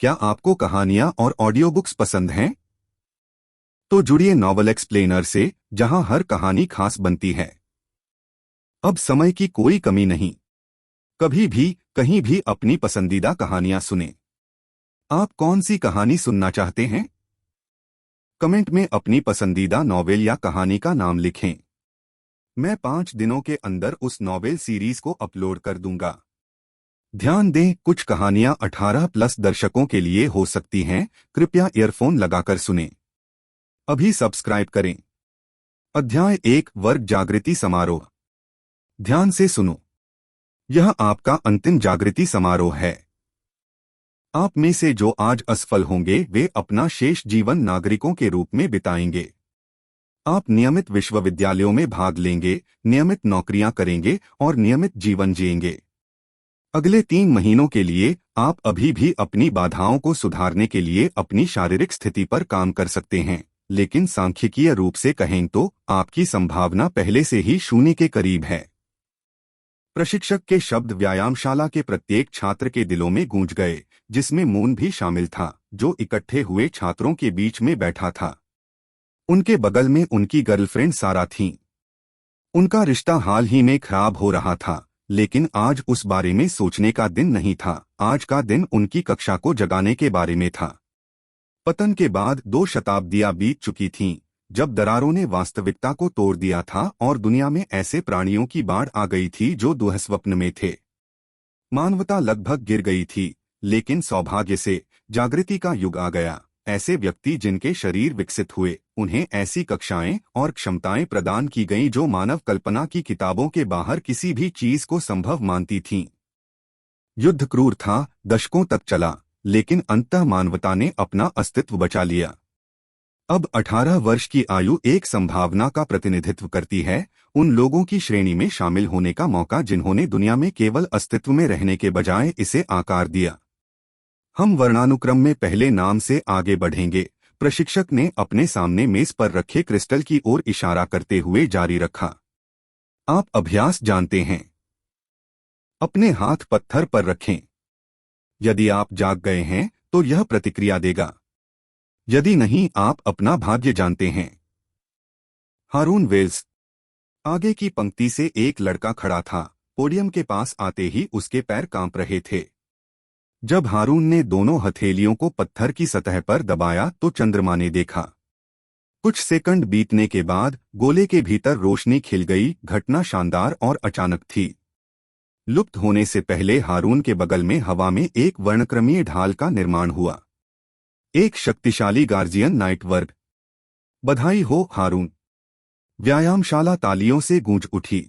क्या आपको कहानियां और ऑडियो बुक्स पसंद हैं? तो जुड़िए नॉवल एक्सप्लेनर से, जहां हर कहानी खास बनती है। अब समय की कोई कमी नहीं। कभी भी, कहीं भी अपनी पसंदीदा कहानियां सुनें। आप कौन सी कहानी सुनना चाहते हैं? कमेंट में अपनी पसंदीदा नॉवेल या कहानी का नाम लिखें। मैं 5 दिनों के अंदर उस नॉवेल सीरीज को अपलोड कर दूंगा। ध्यान दें, कुछ कहानियां 18+ दर्शकों के लिए हो सकती हैं। कृपया ईयरफोन लगाकर सुनें। अभी सब्सक्राइब करें। अध्याय 1, वर्ग जागृति समारोह। ध्यान से सुनो। यह आपका अंतिम जागृति समारोह है। आप में से जो आज असफल होंगे वे अपना शेष जीवन नागरिकों के रूप में बिताएंगे। आप नियमित विश्वविद्यालयों में भाग लेंगे, नियमित नौकरियां करेंगे और नियमित जीवन जिएंगे। अगले 3 महीनों के लिए आप अभी भी अपनी बाधाओं को सुधारने के लिए अपनी शारीरिक स्थिति पर काम कर सकते हैं, लेकिन सांख्यिकीय रूप से कहें तो आपकी संभावना पहले से ही शून्य के करीब है। प्रशिक्षक के शब्द व्यायामशाला के प्रत्येक छात्र के दिलों में गूंज गए, जिसमें मून भी शामिल था, जो इकट्ठे हुए छात्रों के बीच में बैठा था। उनके बगल में उनकी गर्लफ्रेंड सारा थी। उनका रिश्ता हाल ही में खराब हो रहा था, लेकिन आज उस बारे में सोचने का दिन नहीं था। आज का दिन उनकी कक्षा को जगाने के बारे में था। पतन के बाद 2 शताब्दियां बीत चुकी थीं, जब दरारों ने वास्तविकता को तोड़ दिया था और दुनिया में ऐसे प्राणियों की बाढ़ आ गई थी जो दुःस्वप्न में थे। मानवता लगभग गिर गई थी, लेकिन सौभाग्य से जागृति का युग आ गया। ऐसे व्यक्ति जिनके शरीर विकसित हुए, उन्हें ऐसी कक्षाएं और क्षमताएं प्रदान की गईं जो मानव कल्पना की किताबों के बाहर किसी भी चीज को संभव मानती थीं। युद्ध क्रूर था, दशकों तक चला, लेकिन अंततः मानवता ने अपना अस्तित्व बचा लिया। अब 18 वर्ष की आयु एक संभावना का प्रतिनिधित्व करती है, उन लोगों की श्रेणी में शामिल होने का मौका जिन्होंने दुनिया में केवल अस्तित्व में रहने के बजाय इसे आकार दिया। हम वर्णानुक्रम में पहले नाम से आगे बढ़ेंगे, प्रशिक्षक ने अपने सामने मेज पर रखे क्रिस्टल की ओर इशारा करते हुए जारी रखा। आप अभ्यास जानते हैं। अपने हाथ पत्थर पर रखें। यदि आप जाग गए हैं तो यह प्रतिक्रिया देगा। यदि नहीं, आप अपना भाग्य जानते हैं। हारून वेल्स। आगे की पंक्ति से एक लड़का खड़ा था। पोडियम के पास आते ही उसके पैर कांप रहे थे। जब हारून ने दोनों हथेलियों को पत्थर की सतह पर दबाया तो चंद्रमा ने देखा। कुछ सेकंड बीतने के बाद गोले के भीतर रोशनी खिल गई। घटना शानदार और अचानक थी। लुप्त होने से पहले हारून के बगल में हवा में एक वर्णक्रमीय ढाल का निर्माण हुआ। एक शक्तिशाली गार्जियन नाइट वर्ग। बधाई हो हारून। व्यायामशाला तालियों से गूंज उठी।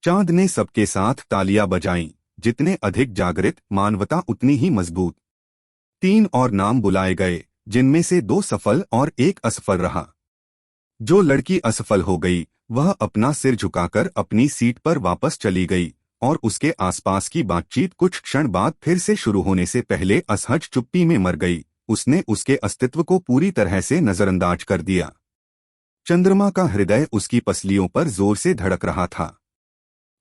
चांद ने सबके साथ तालियां बजाईं। जितने अधिक जागृत मानवता उतनी ही मजबूत। 3 और नाम बुलाए गए, जिनमें से 2 सफल और 1 असफल रहा। जो लड़की असफल हो गई, वह अपना सिर झुकाकर अपनी सीट पर वापस चली गई और उसके आसपास की बातचीत कुछ क्षण बाद फिर से शुरू होने से पहले असहज चुप्पी में मर गई। उसने उसके अस्तित्व को पूरी तरह से नजरअंदाज कर दिया। चंद्रमा का हृदय उसकी पसलियों पर जोर से धड़क रहा था।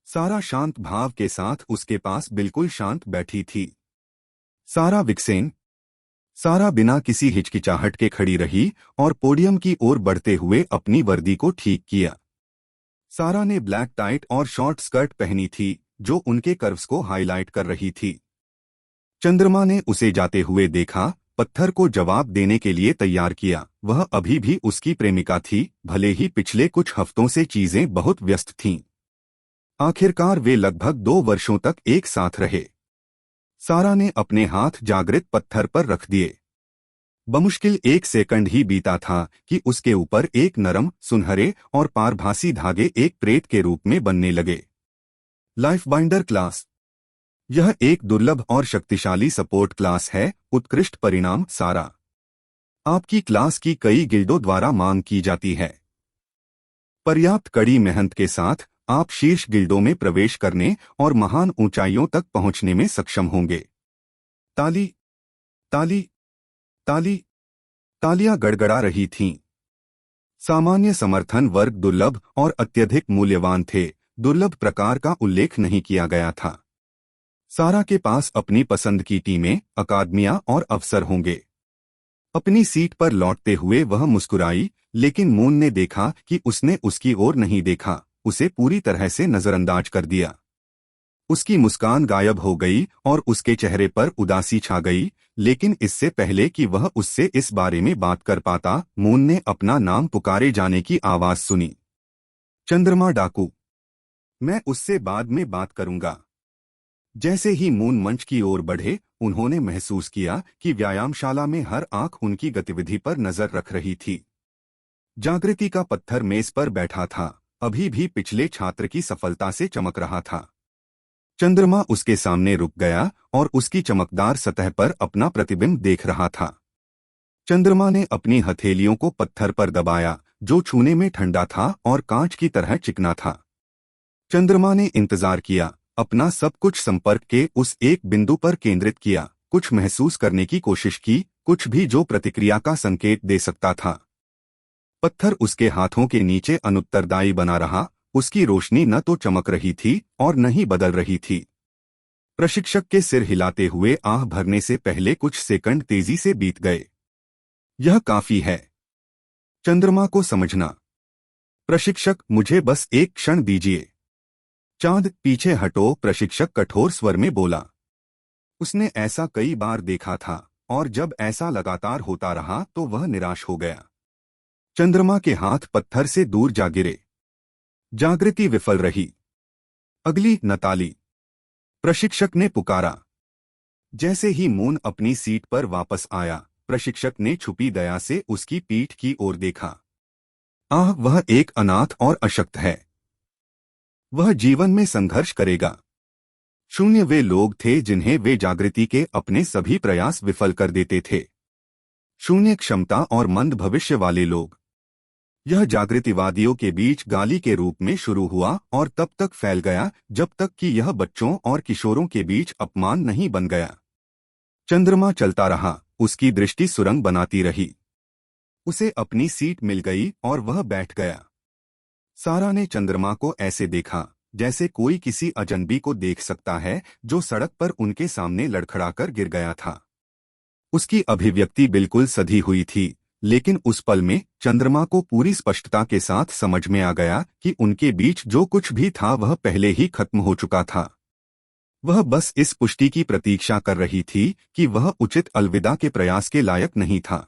सारा शांत भाव के साथ उसके पास बिल्कुल शांत बैठी थी। सारा विक्सेन। सारा बिना किसी हिचकिचाहट के खड़ी रही और पोडियम की ओर बढ़ते हुए अपनी वर्दी को ठीक किया। सारा ने ब्लैक टाइट और शॉर्ट स्कर्ट पहनी थी, जो उनके कर्व्स को हाईलाइट कर रही थी। चंद्रमा ने उसे जाते हुए देखा, पत्थर को जवाब देने के लिए तैयार किया। वह अभी भी उसकी प्रेमिका थी, भले ही पिछले कुछ हफ्तों से चीजें बहुत व्यस्त थीं। आखिरकार वे लगभग 2 वर्षों तक एक साथ रहे। सारा ने अपने हाथ जागृत पत्थर पर रख दिए। बमुश्किल 1 सेकंड ही बीता था कि उसके ऊपर एक नरम, सुनहरे और पारभासी धागे एक प्रेत के रूप में बनने लगे। Life binder class. यह एक दुर्लभ और शक्तिशाली सपोर्ट क्लास है। उत्कृष्ट परिणाम सारा। आपकी क्लास की कई गिल्डों द्वारा मांग की जाती है। पर्याप्त कड़ी मेहनत के साथ आप शीर्ष गिल्डों में प्रवेश करने और महान ऊंचाइयों तक पहुंचने में सक्षम होंगे। ताली, ताली, ताली। तालियां गड़गड़ा रही थीं। सामान्य समर्थन वर्ग दुर्लभ और अत्यधिक मूल्यवान थे। दुर्लभ प्रकार का उल्लेख नहीं किया गया था। सारा के पास अपनी पसंद की टीमें, अकादमियां और अफसर होंगे। अपनी सीट पर लौटते हुए वह मुस्कुराई, लेकिन मून ने देखा कि उसने उसकी ओर नहीं देखा, उसे पूरी तरह से नजरअंदाज कर दिया। उसकी मुस्कान गायब हो गई और उसके चेहरे पर उदासी छा गई, लेकिन इससे पहले कि वह उससे इस बारे में बात कर पाता, मून ने अपना नाम पुकारे जाने की आवाज सुनी। चंद्रमा डाकू। मैं उससे बाद में बात करूंगा। जैसे ही मून मंच की ओर बढ़े, उन्होंने महसूस किया कि व्यायामशाला में हर आंख उनकी गतिविधि पर नजर रख रही थी। जागृति का पत्थर मेज पर बैठा था, अभी भी पिछले छात्र की सफलता से चमक रहा था। चंद्रमा उसके सामने रुक गया और उसकी चमकदार सतह पर अपना प्रतिबिंब देख रहा था। चंद्रमा ने अपनी हथेलियों को पत्थर पर दबाया, जो छूने में ठंडा था और कांच की तरह चिकना था। चंद्रमा ने इंतजार किया, अपना सब कुछ संपर्क के उस एक बिंदु पर केंद्रित किया, कुछ महसूस करने की कोशिश की, कुछ भी जो प्रतिक्रिया का संकेत दे सकता था। पत्थर उसके हाथों के नीचे अनुत्तरदायी बना रहा, उसकी रोशनी न तो चमक रही थी और न ही बदल रही थी। प्रशिक्षक के सिर हिलाते हुए आह भरने से पहले कुछ सेकंड तेजी से बीत गए। यह काफी है। चंद्रमा को समझना। प्रशिक्षक, मुझे बस एक क्षण दीजिए। चांद, पीछे हटो, प्रशिक्षक कठोर स्वर में बोला। उसने ऐसा कई बार देखा था, और जब ऐसा लगातार होता रहा तो वह निराश हो गया। चंद्रमा के हाथ पत्थर से दूर जा गिरे। जागृति विफल रही। अगली नताली, प्रशिक्षक ने पुकारा। जैसे ही मून अपनी सीट पर वापस आया, प्रशिक्षक ने छुपी दया से उसकी पीठ की ओर देखा। आह, वह एक अनाथ और अशक्त है। वह जीवन में संघर्ष करेगा। शून्य वे लोग थे जिन्हें वे जागृति के अपने सभी प्रयास विफल कर देते थे। शून्य क्षमता और मंद भविष्य वाले लोग। यह जागृतिवादियों के बीच गाली के रूप में शुरू हुआ और तब तक फैल गया जब तक कि यह बच्चों और किशोरों के बीच अपमान नहीं बन गया। चंद्रमा चलता रहा, उसकी दृष्टि सुरंग बनाती रही। उसे अपनी सीट मिल गई और वह बैठ गया। सारा ने चंद्रमा को ऐसे देखा जैसे कोई किसी अजनबी को देख सकता है जो सड़क पर उनके सामने लड़खड़ाकर गिर गया था। उसकी अभिव्यक्ति बिल्कुल सधी हुई थी, लेकिन उस पल में चंद्रमा को पूरी स्पष्टता के साथ समझ में आ गया कि उनके बीच जो कुछ भी था वह पहले ही खत्म हो चुका था। वह बस इस पुष्टि की प्रतीक्षा कर रही थी कि वह उचित अलविदा के प्रयास के लायक नहीं था।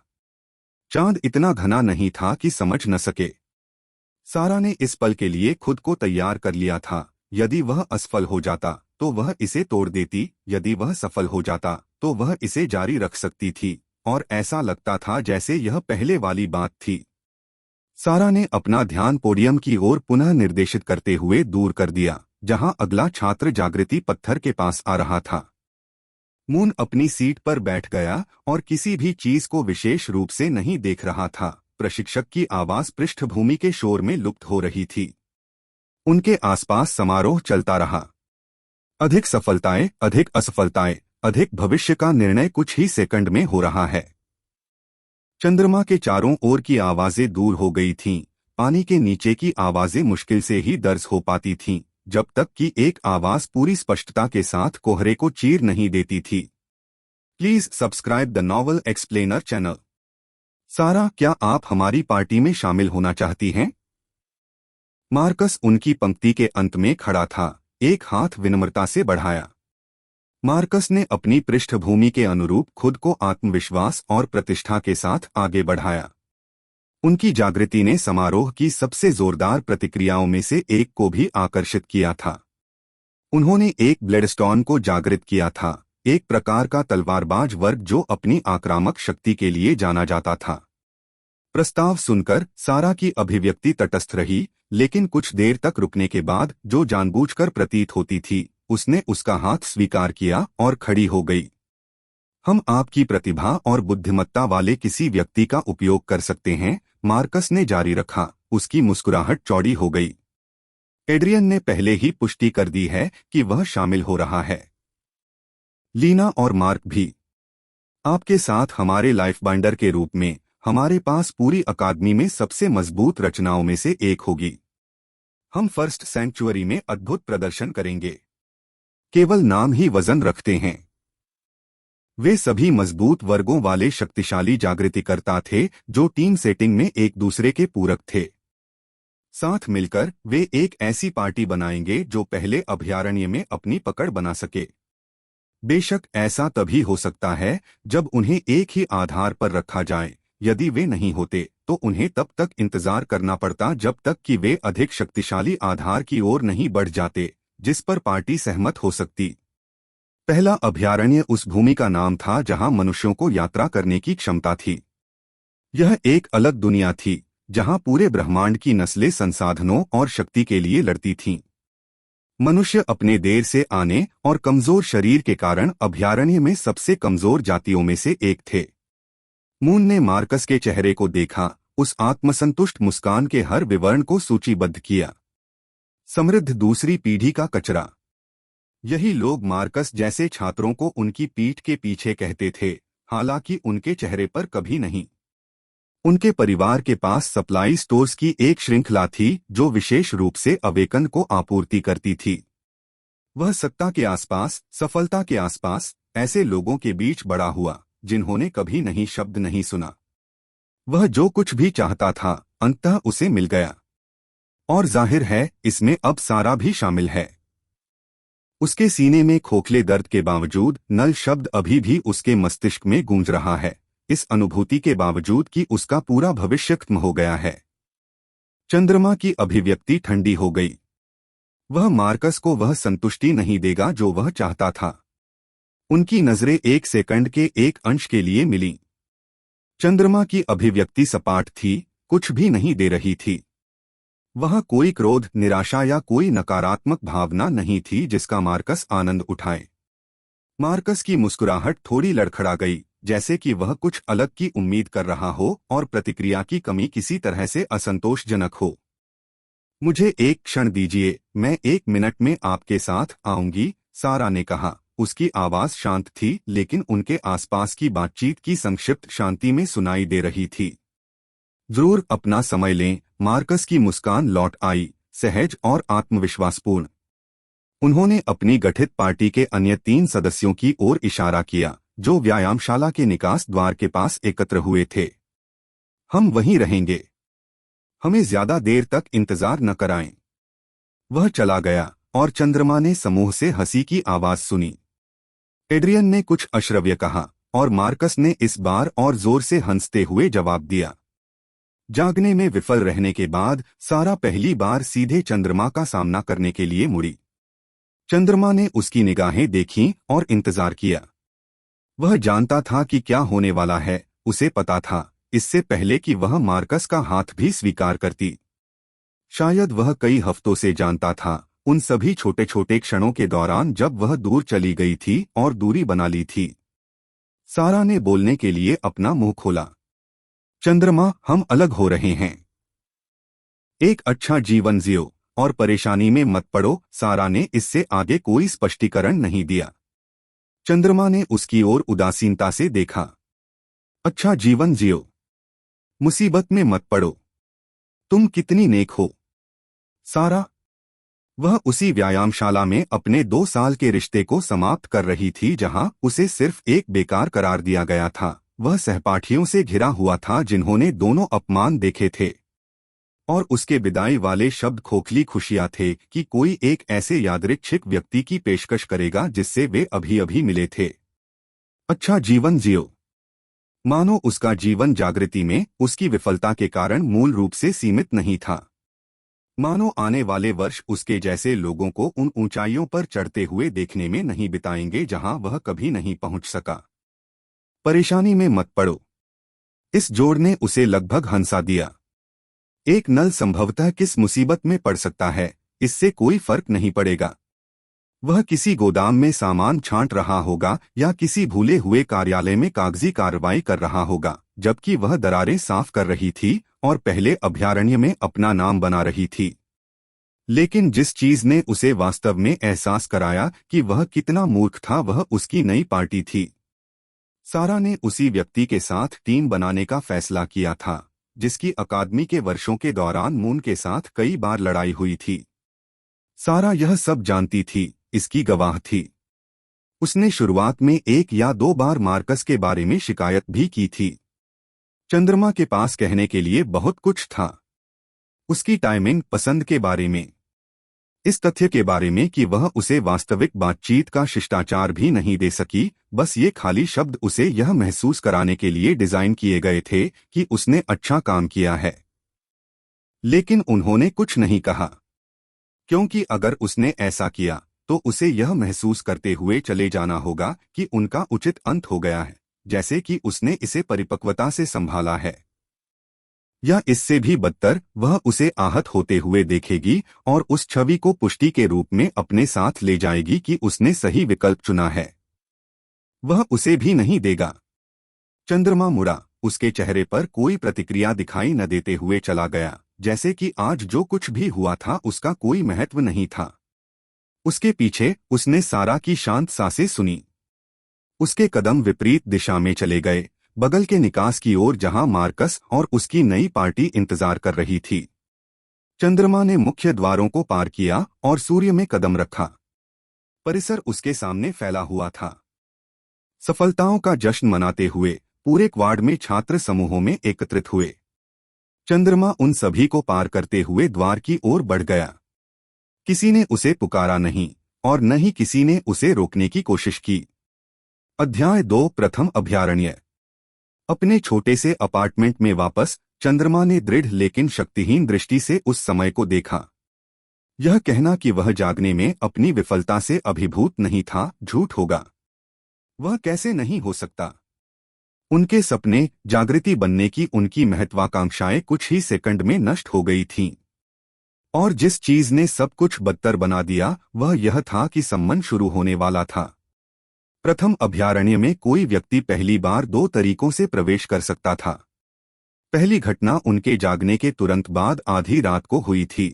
चांद इतना घना नहीं था कि समझ न सके। सारा ने इस पल के लिए खुद को तैयार कर लिया था। यदि वह असफल हो जाता तो वह इसे तोड़ देती, यदि वह सफल हो जाता तो वह इसे जारी रख सकती थी, और ऐसा लगता था जैसे यह पहले वाली बात थी। सारा ने अपना ध्यान पोडियम की ओर पुनः निर्देशित करते हुए दूर कर दिया, जहां अगला छात्र जागृति पत्थर के पास आ रहा था। मून अपनी सीट पर बैठ गया और किसी भी चीज को विशेष रूप से नहीं देख रहा था। प्रशिक्षक की आवाज पृष्ठभूमि के शोर में लुप्त हो रही थी। उनके आसपास समारोह चलता रहा। अधिक सफलताएं, अधिक असफलताएं, अधिक भविष्य का निर्णय कुछ ही सेकंड में हो रहा है। चंद्रमा के चारों ओर की आवाजें दूर हो गई थीं। पानी के नीचे की आवाजें मुश्किल से ही दर्ज हो पाती थीं, जब तक कि एक आवाज पूरी स्पष्टता के साथ कोहरे को चीर नहीं देती थी। Please subscribe the novel explainer channel. सारा, क्या आप हमारी पार्टी में शामिल होना चाहती हैं? मार्कस उनकी पंक्ति के अंत में खड़ा था, एक हाथ विनम्रता से बढ़ाया। मार्कस ने अपनी पृष्ठभूमि के अनुरूप खुद को आत्मविश्वास और प्रतिष्ठा के साथ आगे बढ़ाया। उनकी जागृति ने समारोह की सबसे जोरदार प्रतिक्रियाओं में से एक को भी आकर्षित किया था। उन्होंने एक ब्लेडस्टोन को जागृत किया था, एक प्रकार का तलवारबाज वर्ग जो अपनी आक्रामक शक्ति के लिए जाना जाता था। प्रस्ताव सुनकर सारा की अभिव्यक्ति तटस्थ रही, लेकिन कुछ देर तक रुकने के बाद, जो जानबूझकर प्रतीत होती थी, उसने उसका हाथ स्वीकार किया और खड़ी हो गई। हम आपकी प्रतिभा और बुद्धिमत्ता वाले किसी व्यक्ति का उपयोग कर सकते हैं, मार्कस ने जारी रखा। उसकी मुस्कुराहट चौड़ी हो गई। एड्रियन ने पहले ही पुष्टि कर दी है कि वह शामिल हो रहा है। लीना और मार्क भी। आपके साथ हमारे लाइफ बाइंडर के रूप में, हमारे पास पूरी अकादमी में सबसे मजबूत रचनाओं में से एक होगी। हम फर्स्ट सेंचुरी में अद्भुत प्रदर्शन करेंगे। केवल नाम ही वजन रखते हैं। वे सभी मजबूत वर्गों वाले शक्तिशाली जागृतिकर्ता थे जो टीम सेटिंग में एक दूसरे के पूरक थे। साथ मिलकर वे एक ऐसी पार्टी बनाएंगे जो पहले अभयारण्य में अपनी पकड़ बना सके। बेशक ऐसा तभी हो सकता है जब उन्हें एक ही आधार पर रखा जाए। यदि वे नहीं होते तो उन्हें तब तक इंतजार करना पड़ता जब तक कि वे अधिक शक्तिशाली आधार की ओर नहीं बढ़ जाते जिस पर पार्टी सहमत हो सकती। पहला अभयारण्य उस भूमि का नाम था जहां मनुष्यों को यात्रा करने की क्षमता थी। यह एक अलग दुनिया थी जहां पूरे ब्रह्मांड की नस्लें संसाधनों और शक्ति के लिए लड़ती थीं। मनुष्य अपने देर से आने और कमजोर शरीर के कारण अभयारण्य में सबसे कमजोर जातियों में से एक थे। मून ने मार्कस के चेहरे को देखा, उस आत्मसंतुष्ट मुस्कान के हर विवरण को सूचीबद्ध किया। समृद्ध दूसरी पीढ़ी का कचरा। यही लोग मार्कस जैसे छात्रों को उनकी पीठ के पीछे कहते थे, हालांकि उनके चेहरे पर कभी नहीं। उनके परिवार के पास सप्लाई स्टोर्स की एक श्रृंखला थी जो विशेष रूप से अवेकन को आपूर्ति करती थी। वह सत्ता के आसपास, सफलता के आसपास ऐसे लोगों के बीच बड़ा हुआ जिन्होंने कभी नहीं शब्द नहीं सुना। वह जो कुछ भी चाहता था अंततः उसे मिल गया। और जाहिर है इसमें अब सारा भी शामिल है। उसके सीने में खोखले दर्द के बावजूद नल शब्द अभी भी उसके मस्तिष्क में गूंज रहा है, इस अनुभूति के बावजूद कि उसका पूरा भविष्य खत्म हो गया है। चंद्रमा की अभिव्यक्ति ठंडी हो गई। वह मार्कस को वह संतुष्टि नहीं देगा जो वह चाहता था। उनकी नजरें एक सेकंड के एक अंश के लिए मिलीं। चंद्रमा की अभिव्यक्ति सपाट थी, कुछ भी नहीं दे रही थी। वह कोई क्रोध, निराशा या कोई नकारात्मक भावना नहीं थी जिसका मार्कस आनंद उठाए। मार्कस की मुस्कुराहट थोड़ी लड़खड़ा गई, जैसे कि वह कुछ अलग की उम्मीद कर रहा हो और प्रतिक्रिया की कमी किसी तरह से असंतोषजनक हो। मुझे एक क्षण दीजिए, मैं 1 मिनट में आपके साथ आऊंगी, सारा ने कहा। उसकी आवाज शांत थी लेकिन उनके आसपास की बातचीत की संक्षिप्त शांति में सुनाई दे रही थी। जरूर, अपना समय लें। मार्कस की मुस्कान लौट आई, सहज और आत्मविश्वासपूर्ण। उन्होंने अपनी गठित पार्टी के अन्य 3 सदस्यों की ओर इशारा किया जो व्यायामशाला के निकास द्वार के पास एकत्र हुए थे। हम वहीं रहेंगे, हमें ज्यादा देर तक इंतजार न कराएं। वह चला गया और चंद्रमा ने समूह से हंसी की आवाज सुनी। एड्रियन ने कुछ अश्रव्य कहा और मार्कस ने इस बार और जोर से हंसते हुए जवाब दिया। जागने में विफल रहने के बाद सारा पहली बार सीधे चंद्रमा का सामना करने के लिए मुड़ी। चंद्रमा ने उसकी निगाहें देखीं और इंतजार किया। वह जानता था कि क्या होने वाला है, उसे पता था, इससे पहले कि वह मार्कस का हाथ भी स्वीकार करती। शायद वह कई हफ्तों से जानता था, उन सभी छोटे छोटे क्षणों के दौरान जब वह दूर चली गई थी और दूरी बना ली थी। सारा ने बोलने के लिए अपना मुंह खोला। चंद्रमा, हम अलग हो रहे हैं। एक अच्छा जीवन जियो और परेशानी में मत पड़ो। सारा ने इससे आगे कोई स्पष्टीकरण नहीं दिया। चंद्रमा ने उसकी ओर उदासीनता से देखा। अच्छा जीवन जियो, मुसीबत में मत पड़ो। तुम कितनी नेक हो सारा। वह उसी व्यायामशाला में अपने 2 साल के रिश्ते को समाप्त कर रही थी जहां उसे सिर्फ एक बेकार करार दिया गया था। वह सहपाठियों से घिरा हुआ था जिन्होंने दोनों अपमान देखे थे, और उसके विदाई वाले शब्द खोखली खुशियां थे कि कोई एक ऐसे यादृच्छिक व्यक्ति की पेशकश करेगा जिससे वे अभी अभी मिले थे। अच्छा जीवन जियो, मानो उसका जीवन जागृति में उसकी विफलता के कारण मूल रूप से सीमित नहीं था। मानो आने वाले वर्ष उसके जैसे लोगों को उन ऊंचाइयों पर चढ़ते हुए देखने में नहीं बिताएंगे जहां वह कभी नहीं पहुंच सका। परेशानी में मत पड़ो, इस जोड़ ने उसे लगभग हंसा दिया। एक नल संभवतः किस मुसीबत में पड़ सकता है, इससे कोई फर्क नहीं पड़ेगा। वह किसी गोदाम में सामान छांट रहा होगा या किसी भूले हुए कार्यालय में कागजी कार्रवाई कर रहा होगा, जबकि वह दरारें साफ कर रही थी और पहले अभयारण्य में अपना नाम बना रही थी। लेकिन जिस चीज ने उसे वास्तव में एहसास कराया कि वह कितना मूर्ख था, वह उसकी नई पार्टी थी। सारा ने उसी व्यक्ति के साथ टीम बनाने का फैसला किया था जिसकी अकादमी के वर्षों के दौरान मून के साथ कई बार लड़ाई हुई थी। सारा यह सब जानती थी, इसकी गवाह थी। उसने शुरुआत में 1 या 2 बार मार्कस के बारे में शिकायत भी की थी। चंद्रमा के पास कहने के लिए बहुत कुछ था। उसकी टाइमिंग पसंद के बारे में, इस तथ्य के बारे में कि वह उसे वास्तविक बातचीत का शिष्टाचार भी नहीं दे सकी, बस ये खाली शब्द उसे यह महसूस कराने के लिए डिजाइन किए गए थे कि उसने अच्छा काम किया है। लेकिन उन्होंने कुछ नहीं कहा, क्योंकि अगर उसने ऐसा किया तो उसे यह महसूस करते हुए चले जाना होगा कि उनका उचित अंत हो गया है, जैसे कि उसने इसे परिपक्वता से संभाला है। या इससे भी बदतर, वह उसे आहत होते हुए देखेगी और उस छवि को पुष्टि के रूप में अपने साथ ले जाएगी कि उसने सही विकल्प चुना है। वह उसे भी नहीं देगा। चंद्रमा मुड़ा, उसके चेहरे पर कोई प्रतिक्रिया दिखाई न देते हुए चला गया, जैसे कि आज जो कुछ भी हुआ था उसका कोई महत्व नहीं था। उसके पीछे उसने सारा की शांत सांसें सुनी। उसके कदम विपरीत दिशा में चले गए, बगल के निकास की ओर जहां मार्कस और उसकी नई पार्टी इंतजार कर रही थी। चंद्रमा ने मुख्य द्वारों को पार किया और सूर्य में कदम रखा। परिसर उसके सामने फैला हुआ था। सफलताओं का जश्न मनाते हुए पूरे क्वाड में छात्र समूहों में एकत्रित हुए। चंद्रमा उन सभी को पार करते हुए द्वार की ओर बढ़ गया। किसी ने उसे पुकारा नहीं और न ही किसी ने उसे रोकने की कोशिश की। अध्याय 2 प्रथम अभयारण्य। अपने छोटे से अपार्टमेंट में वापस चंद्रमा ने दृढ़ लेकिन शक्तिहीन दृष्टि से उस समय को देखा। यह कहना कि वह जागने में अपनी विफलता से अभिभूत नहीं था झूठ होगा। वह कैसे नहीं हो सकता। उनके सपने, जागृति बनने की उनकी महत्वाकांक्षाएं कुछ ही सेकंड में नष्ट हो गई थीं। और जिस चीज ने सब कुछ बदतर बना दिया वह यह था कि सम्मन शुरू होने वाला था। प्रथम अभयारण्य में कोई व्यक्ति पहली बार 2 तरीकों से प्रवेश कर सकता था। पहली घटना उनके जागने के तुरंत बाद आधी रात को हुई थी।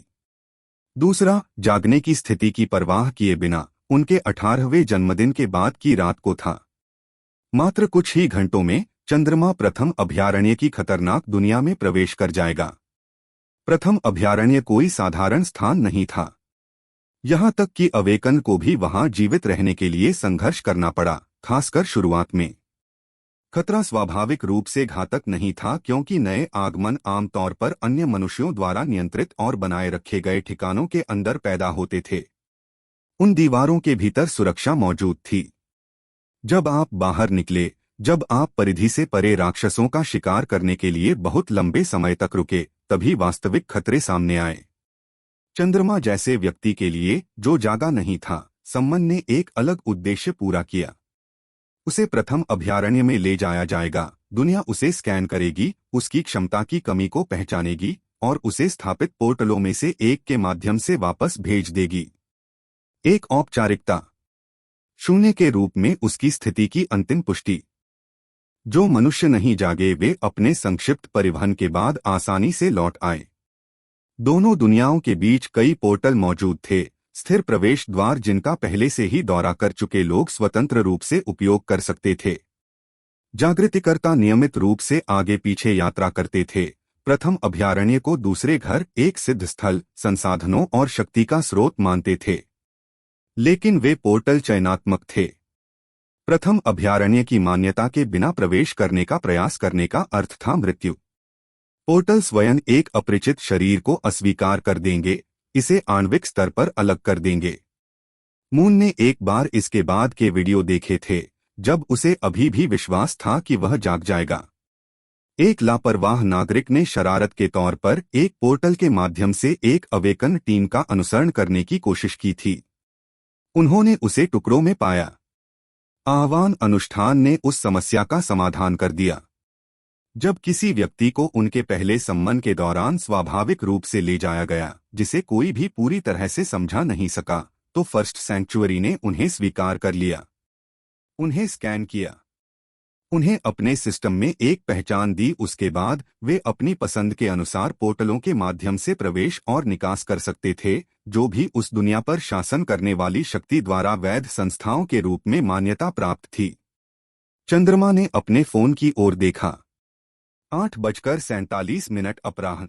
दूसरा, जागने की स्थिति की परवाह किए बिना उनके 18वें जन्मदिन के बाद की रात को था। मात्र कुछ ही घंटों में चंद्रमा प्रथम अभयारण्य की खतरनाक दुनिया में प्रवेश कर जाएगा। प्रथम अभयारण्य कोई साधारण स्थान नहीं था। यहां तक कि अवेकन को भी वहां जीवित रहने के लिए संघर्ष करना पड़ा, खासकर शुरुआत में। खतरा स्वाभाविक रूप से घातक नहीं था क्योंकि नए आगमन आमतौर पर अन्य मनुष्यों द्वारा नियंत्रित और बनाए रखे गए ठिकानों के अंदर पैदा होते थे। उन दीवारों के भीतर सुरक्षा मौजूद थी। जब आप बाहर निकले, जब आप परिधि से परे राक्षसों का शिकार करने के लिए बहुत लंबे समय तक रुके, तभी वास्तविक खतरे सामने आए। चंद्रमा जैसे व्यक्ति के लिए जो जागा नहीं था, सम्मन ने एक अलग उद्देश्य पूरा किया। उसे प्रथम अभयारण्य में ले जाया जाएगा। दुनिया उसे स्कैन करेगी, उसकी क्षमता की कमी को पहचानेगी और उसे स्थापित पोर्टलों में से एक के माध्यम से वापस भेज देगी। एक औपचारिकता, शून्य के रूप में उसकी स्थिति की अंतिम पुष्टि। जो मनुष्य नहीं जागे वे अपने संक्षिप्त परिवहन के बाद आसानी से लौट आए। दोनों दुनियाओं के बीच कई पोर्टल मौजूद थे, स्थिर प्रवेश द्वार जिनका पहले से ही दौरा कर चुके लोग स्वतंत्र रूप से उपयोग कर सकते थे। जागृतिकर्ता नियमित रूप से आगे पीछे यात्रा करते थे। प्रथम अभयारण्य को दूसरे घर, एक सिद्ध स्थल, संसाधनों और शक्ति का स्रोत मानते थे। लेकिन वे पोर्टल चयनात्मक थे। प्रथम अभयारण्य की मान्यता के बिना प्रवेश करने का प्रयास करने का अर्थ था मृत्यु। पोर्टल स्वयं एक अपरिचित शरीर को अस्वीकार कर देंगे, इसे आणविक स्तर पर अलग कर देंगे। मून ने एक बार इसके बाद के वीडियो देखे थे, जब उसे अभी भी विश्वास था कि वह जाग जाएगा। एक लापरवाह नागरिक ने शरारत के तौर पर एक पोर्टल के माध्यम से एक अवेकन टीम का अनुसरण करने की कोशिश की थी। उन्होंने उसे टुकड़ों में पाया। आह्वान अनुष्ठान ने उस समस्या का समाधान कर दिया। जब किसी व्यक्ति को उनके पहले सम्मन के दौरान स्वाभाविक रूप से ले जाया गया, जिसे कोई भी पूरी तरह से समझा नहीं सका, तो फर्स्ट सैंक्चुअरी ने उन्हें स्वीकार कर लिया। उन्हें स्कैन किया, उन्हें अपने सिस्टम में एक पहचान दी। उसके बाद वे अपनी पसंद के अनुसार पोर्टलों के माध्यम से प्रवेश और निकास कर सकते थे, जो भी उस दुनिया पर शासन करने वाली शक्ति द्वारा वैध संस्थाओं के रूप में मान्यता प्राप्त थी। चंद्रमा ने अपने फोन की ओर देखा। 8:47 अपराह्न।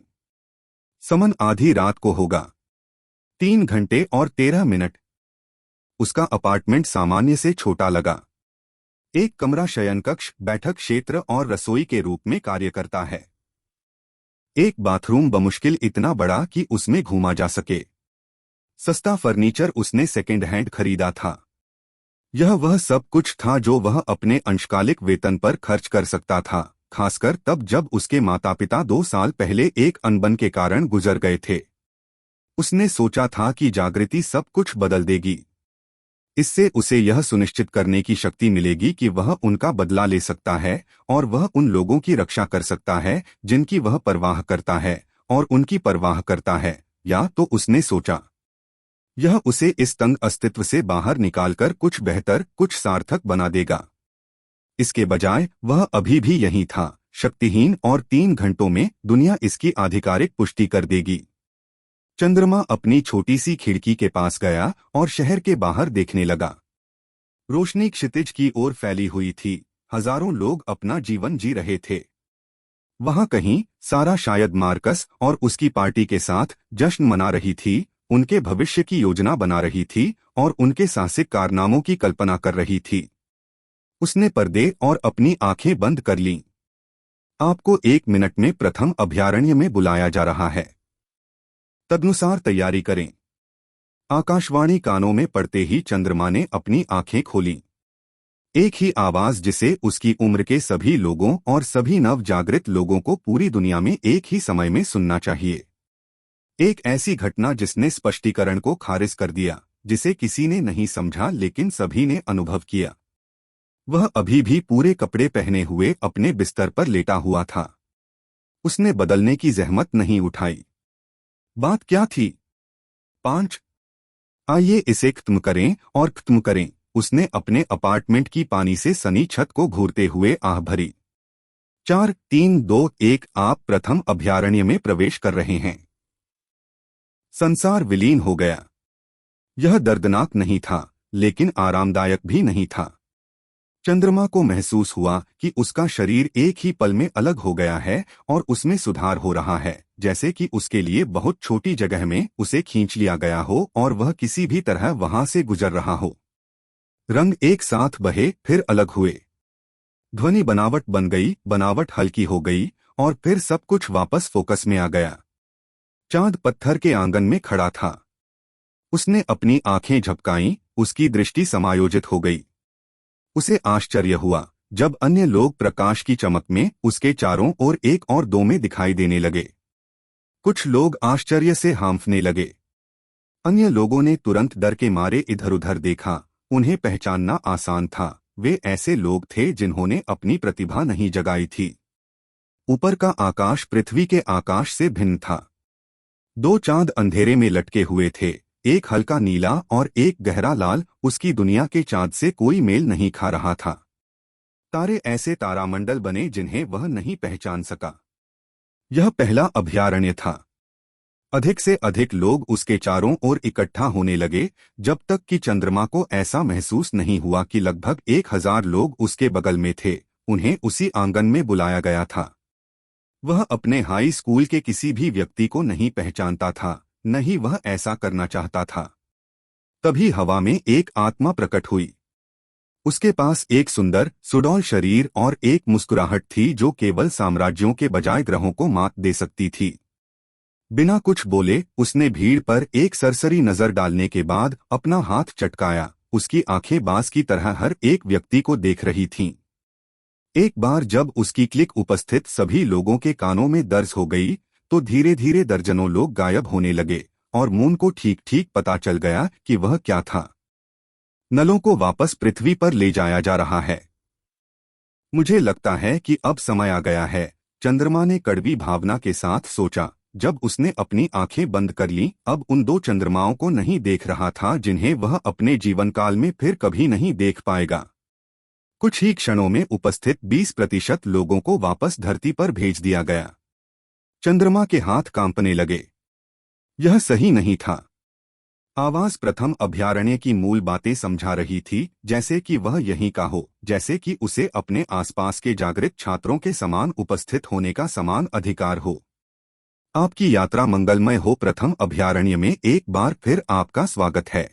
समन आधी रात को होगा। 3 घंटे और 13 मिनट। उसका अपार्टमेंट सामान्य से छोटा लगा। एक कमरा शयन कक्ष, बैठक क्षेत्र और रसोई के रूप में कार्य करता है। एक बाथरूम बमुश्किल इतना बड़ा कि उसमें घूमा जा सके। सस्ता फर्नीचर उसने सेकेंड हैंड खरीदा था। यह वह सब कुछ था जो वह अपने अंशकालिक वेतन पर खर्च कर सकता था, खासकर तब जब उसके माता पिता 2 साल पहले एक अनबन के कारण गुजर गए थे। उसने सोचा था कि जागृति सब कुछ बदल देगी। इससे उसे यह सुनिश्चित करने की शक्ति मिलेगी कि वह उनका बदला ले सकता है और वह उन लोगों की रक्षा कर सकता है जिनकी वह परवाह करता है और उनकी परवाह करता है। या तो उसने सोचा यह उसे इस तंग अस्तित्व से बाहर निकालकर कुछ बेहतर, कुछ सार्थक बना देगा। इसके बजाय वह अभी भी यहीं था, शक्तिहीन, और 3 घंटों में दुनिया इसकी आधिकारिक पुष्टि कर देगी। चंद्रमा अपनी छोटी सी खिड़की के पास गया और शहर के बाहर देखने लगा। रोशनी क्षितिज की ओर फैली हुई थी। हजारों लोग अपना जीवन जी रहे थे। वहां कहीं सारा शायद मार्कस और उसकी पार्टी के साथ जश्न मना रही थी, उनके भविष्य की योजना बना रही थी और उनके साहसिक कारनामों की कल्पना कर रही थी। उसने पर्दे और अपनी आंखें बंद कर लीं। आपको 1 मिनट में प्रथम अभयारण्य में बुलाया जा रहा है। तदनुसार तैयारी करें। आकाशवाणी कानों में पड़ते ही चंद्रमा ने अपनी आंखें खोलीं। एक ही आवाज जिसे उसकी उम्र के सभी लोगों और सभी नव जागृत लोगों को पूरी दुनिया में एक ही समय में सुनना चाहिए। एक ऐसी घटना जिसने स्पष्टीकरण को खारिज कर दिया, जिसे किसी ने नहीं समझा लेकिन सभी ने अनुभव किया। वह अभी भी पूरे कपड़े पहने हुए अपने बिस्तर पर लेटा हुआ था। उसने बदलने की जहमत नहीं उठाई। बात क्या थी? 5। आइए इसे खत्म करें और खत्म करें। उसने अपने अपार्टमेंट की पानी से सनी छत को घूरते हुए आह भरी। 4, 3, 2, 1। आप प्रथम अभयारण्य में प्रवेश कर रहे हैं। संसार विलीन हो गया। यह दर्दनाक नहीं था, लेकिन आरामदायक भी नहीं था। चंद्रमा को महसूस हुआ कि उसका शरीर एक ही पल में अलग हो गया है और उसमें सुधार हो रहा है, जैसे कि उसके लिए बहुत छोटी जगह में उसे खींच लिया गया हो और वह किसी भी तरह वहां से गुजर रहा हो। रंग एक साथ बहे, फिर अलग हुए। ध्वनि बनावट बन गई, बनावट हल्की हो गई और फिर सब कुछ वापस फोकस में आ गया। चांद पत्थर के आंगन में खड़ा था। उसने अपनी आंखें झपकाईं, उसकी दृष्टि समायोजित हो गई। उसे आश्चर्य हुआ जब अन्य लोग प्रकाश की चमक में उसके चारों ओर 1 और 2 में दिखाई देने लगे। कुछ लोग आश्चर्य से हांफने लगे। अन्य लोगों ने तुरंत डर के मारे इधर-उधर देखा। उन्हें पहचानना आसान था, वे ऐसे लोग थे जिन्होंने अपनी प्रतिभा नहीं जगाई थी। ऊपर का आकाश पृथ्वी के आकाश से भिन्न था। 2 चांद अंधेरे में लटके हुए थे, एक हल्का नीला और एक गहरा लाल। उसकी दुनिया के चांद से कोई मेल नहीं खा रहा था। तारे ऐसे तारामंडल बने जिन्हें वह नहीं पहचान सका। यह पहला अभयारण्य था। अधिक से अधिक लोग उसके चारों ओर इकट्ठा होने लगे, जब तक कि चंद्रमा को ऐसा महसूस नहीं हुआ कि लगभग 1000 लोग उसके बगल में थे। उन्हें उसी आंगन में बुलाया गया था। वह अपने हाई स्कूल के किसी भी व्यक्ति को नहीं पहचानता था, न ही वह ऐसा करना चाहता था। तभी हवा में एक आत्मा प्रकट हुई। उसके पास एक सुंदर, सुडौल शरीर और एक मुस्कुराहट थी जो केवल साम्राज्यों के बजाय ग्रहों को मात दे सकती थी। बिना कुछ बोले उसने भीड़ पर एक सरसरी नजर डालने के बाद अपना हाथ चटकाया। उसकी आंखें बाज की तरह हर एक व्यक्ति को देख रही थीं। एक बार जब उसकी क्लिक उपस्थित सभी लोगों के कानों में दर्ज हो गई, तो धीरे धीरे दर्जनों लोग गायब होने लगे और मून को ठीक ठीक पता चल गया कि वह क्या था। नलों को वापस पृथ्वी पर ले जाया जा रहा है। मुझे लगता है कि अब समय आ गया है, चंद्रमा ने कड़वी भावना के साथ सोचा। जब उसने अपनी आंखें बंद कर लीं, अब उन 2 चंद्रमाओं को नहीं देख रहा था जिन्हें वह अपने जीवनकाल में फिर कभी नहीं देख पाएगा। कुछ ही क्षणों में उपस्थित 20% लोगों को वापस धरती पर भेज दिया गया। चंद्रमा के हाथ कांपने लगे। यह सही नहीं था। आवाज प्रथम अभयारण्य की मूल बातें समझा रही थी, जैसे कि वह यहीं का हो, जैसे कि उसे अपने आसपास के जागृत छात्रों के समान उपस्थित होने का समान अधिकार हो। आपकी यात्रा मंगलमय हो। प्रथम अभयारण्य में एक बार फिर आपका स्वागत है।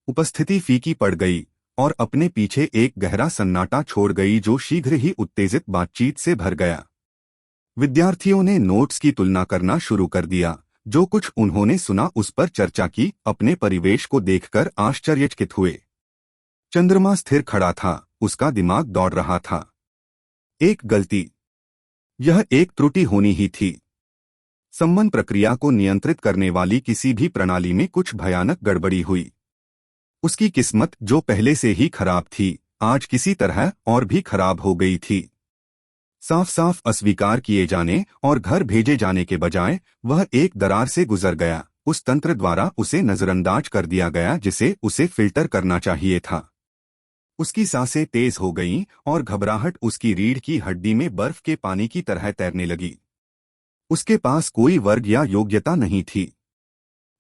उपस्थिति फीकी पड़ गई और अपने पीछे एक गहरा सन्नाटा छोड़ गई जो शीघ्र ही उत्तेजित बातचीत से भर गया। विद्यार्थियों ने नोट्स की तुलना करना शुरू कर दिया। जो कुछ उन्होंने सुना उस पर चर्चा की, अपने परिवेश को देखकर आश्चर्यचकित हुए। चंद्रमा स्थिर खड़ा था, उसका दिमाग दौड़ रहा था। एक गलती, यह एक त्रुटि होनी ही थी। संमन प्रक्रिया को नियंत्रित करने वाली किसी भी प्रणाली में कुछ भयानक गड़बड़ी हुई। उसकी किस्मत जो पहले से ही खराब थी, आज किसी तरह और भी खराब हो गई थी। साफ साफ अस्वीकार किए जाने और घर भेजे जाने के बजाय वह एक दरार से गुजर गया। उस तंत्र द्वारा उसे नजरअंदाज कर दिया गया जिसे उसे फिल्टर करना चाहिए था। उसकी सांसें तेज हो गईं और घबराहट उसकी रीढ़ की हड्डी में बर्फ के पानी की तरह तैरने लगी। उसके पास कोई वर्ग या योग्यता नहीं थी।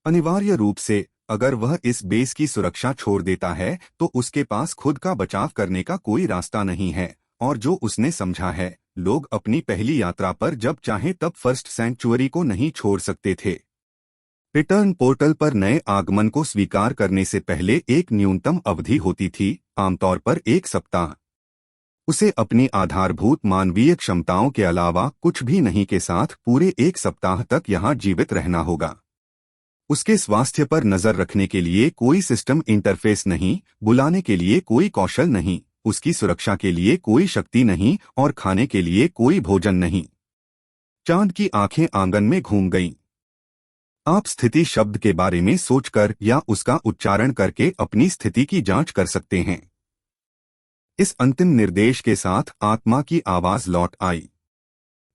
अनिवार्य रूप से अगर वह इस बेस की सुरक्षा छोड़ देता है तो उसके पास खुद का बचाव करने का कोई रास्ता नहीं है। और जो उसने समझा है, लोग अपनी पहली यात्रा पर जब चाहें तब फर्स्ट सैंक्चुअरी को नहीं छोड़ सकते थे। रिटर्न पोर्टल पर नए आगमन को स्वीकार करने से पहले एक न्यूनतम अवधि होती थी, आमतौर पर 1 सप्ताह। उसे अपनी आधारभूत मानवीय क्षमताओं के अलावा कुछ भी नहीं के साथ पूरे 1 सप्ताह तक यहाँ जीवित रहना होगा। उसके स्वास्थ्य पर नजर रखने के लिए कोई सिस्टम इंटरफेस नहीं, बुलाने के लिए कोई कौशल नहीं, उसकी सुरक्षा के लिए कोई शक्ति नहीं और खाने के लिए कोई भोजन नहीं। चांद की आंखें आंगन में घूम गईं। आप स्थिति शब्द के बारे में सोचकर या उसका उच्चारण करके अपनी स्थिति की जांच कर सकते हैं। इस अंतिम निर्देश के साथ आत्मा की आवाज लौट आई।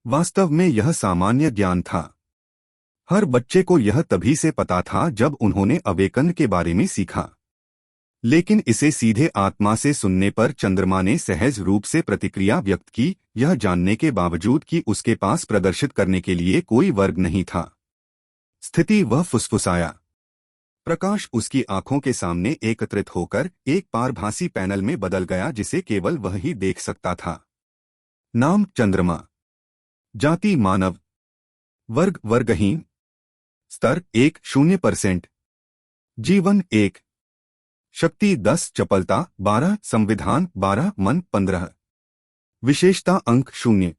वास्तव में यह सामान्य ज्ञान था। हर बच्चे को यह तभी से पता था जब उन्होंने अवेकन के बारे में सीखा। लेकिन इसे सीधे आत्मा से सुनने पर चंद्रमा ने सहज रूप से प्रतिक्रिया व्यक्त की, यह जानने के बावजूद कि उसके पास प्रदर्शित करने के लिए कोई वर्ग नहीं था। स्थिति, वह फुसफुसाया। प्रकाश उसकी आंखों के सामने एकत्रित होकर एक पारभासी पैनल में बदल गया जिसे केवल वह ही देख सकता था। नाम चंद्रमा, जाति मानव, वर्ग वर्गहीन, स्तर 1-0%, जीवन 1, शक्ति 10, चपलता 12, संविधान 12, मन 15, विशेषता अंक 0,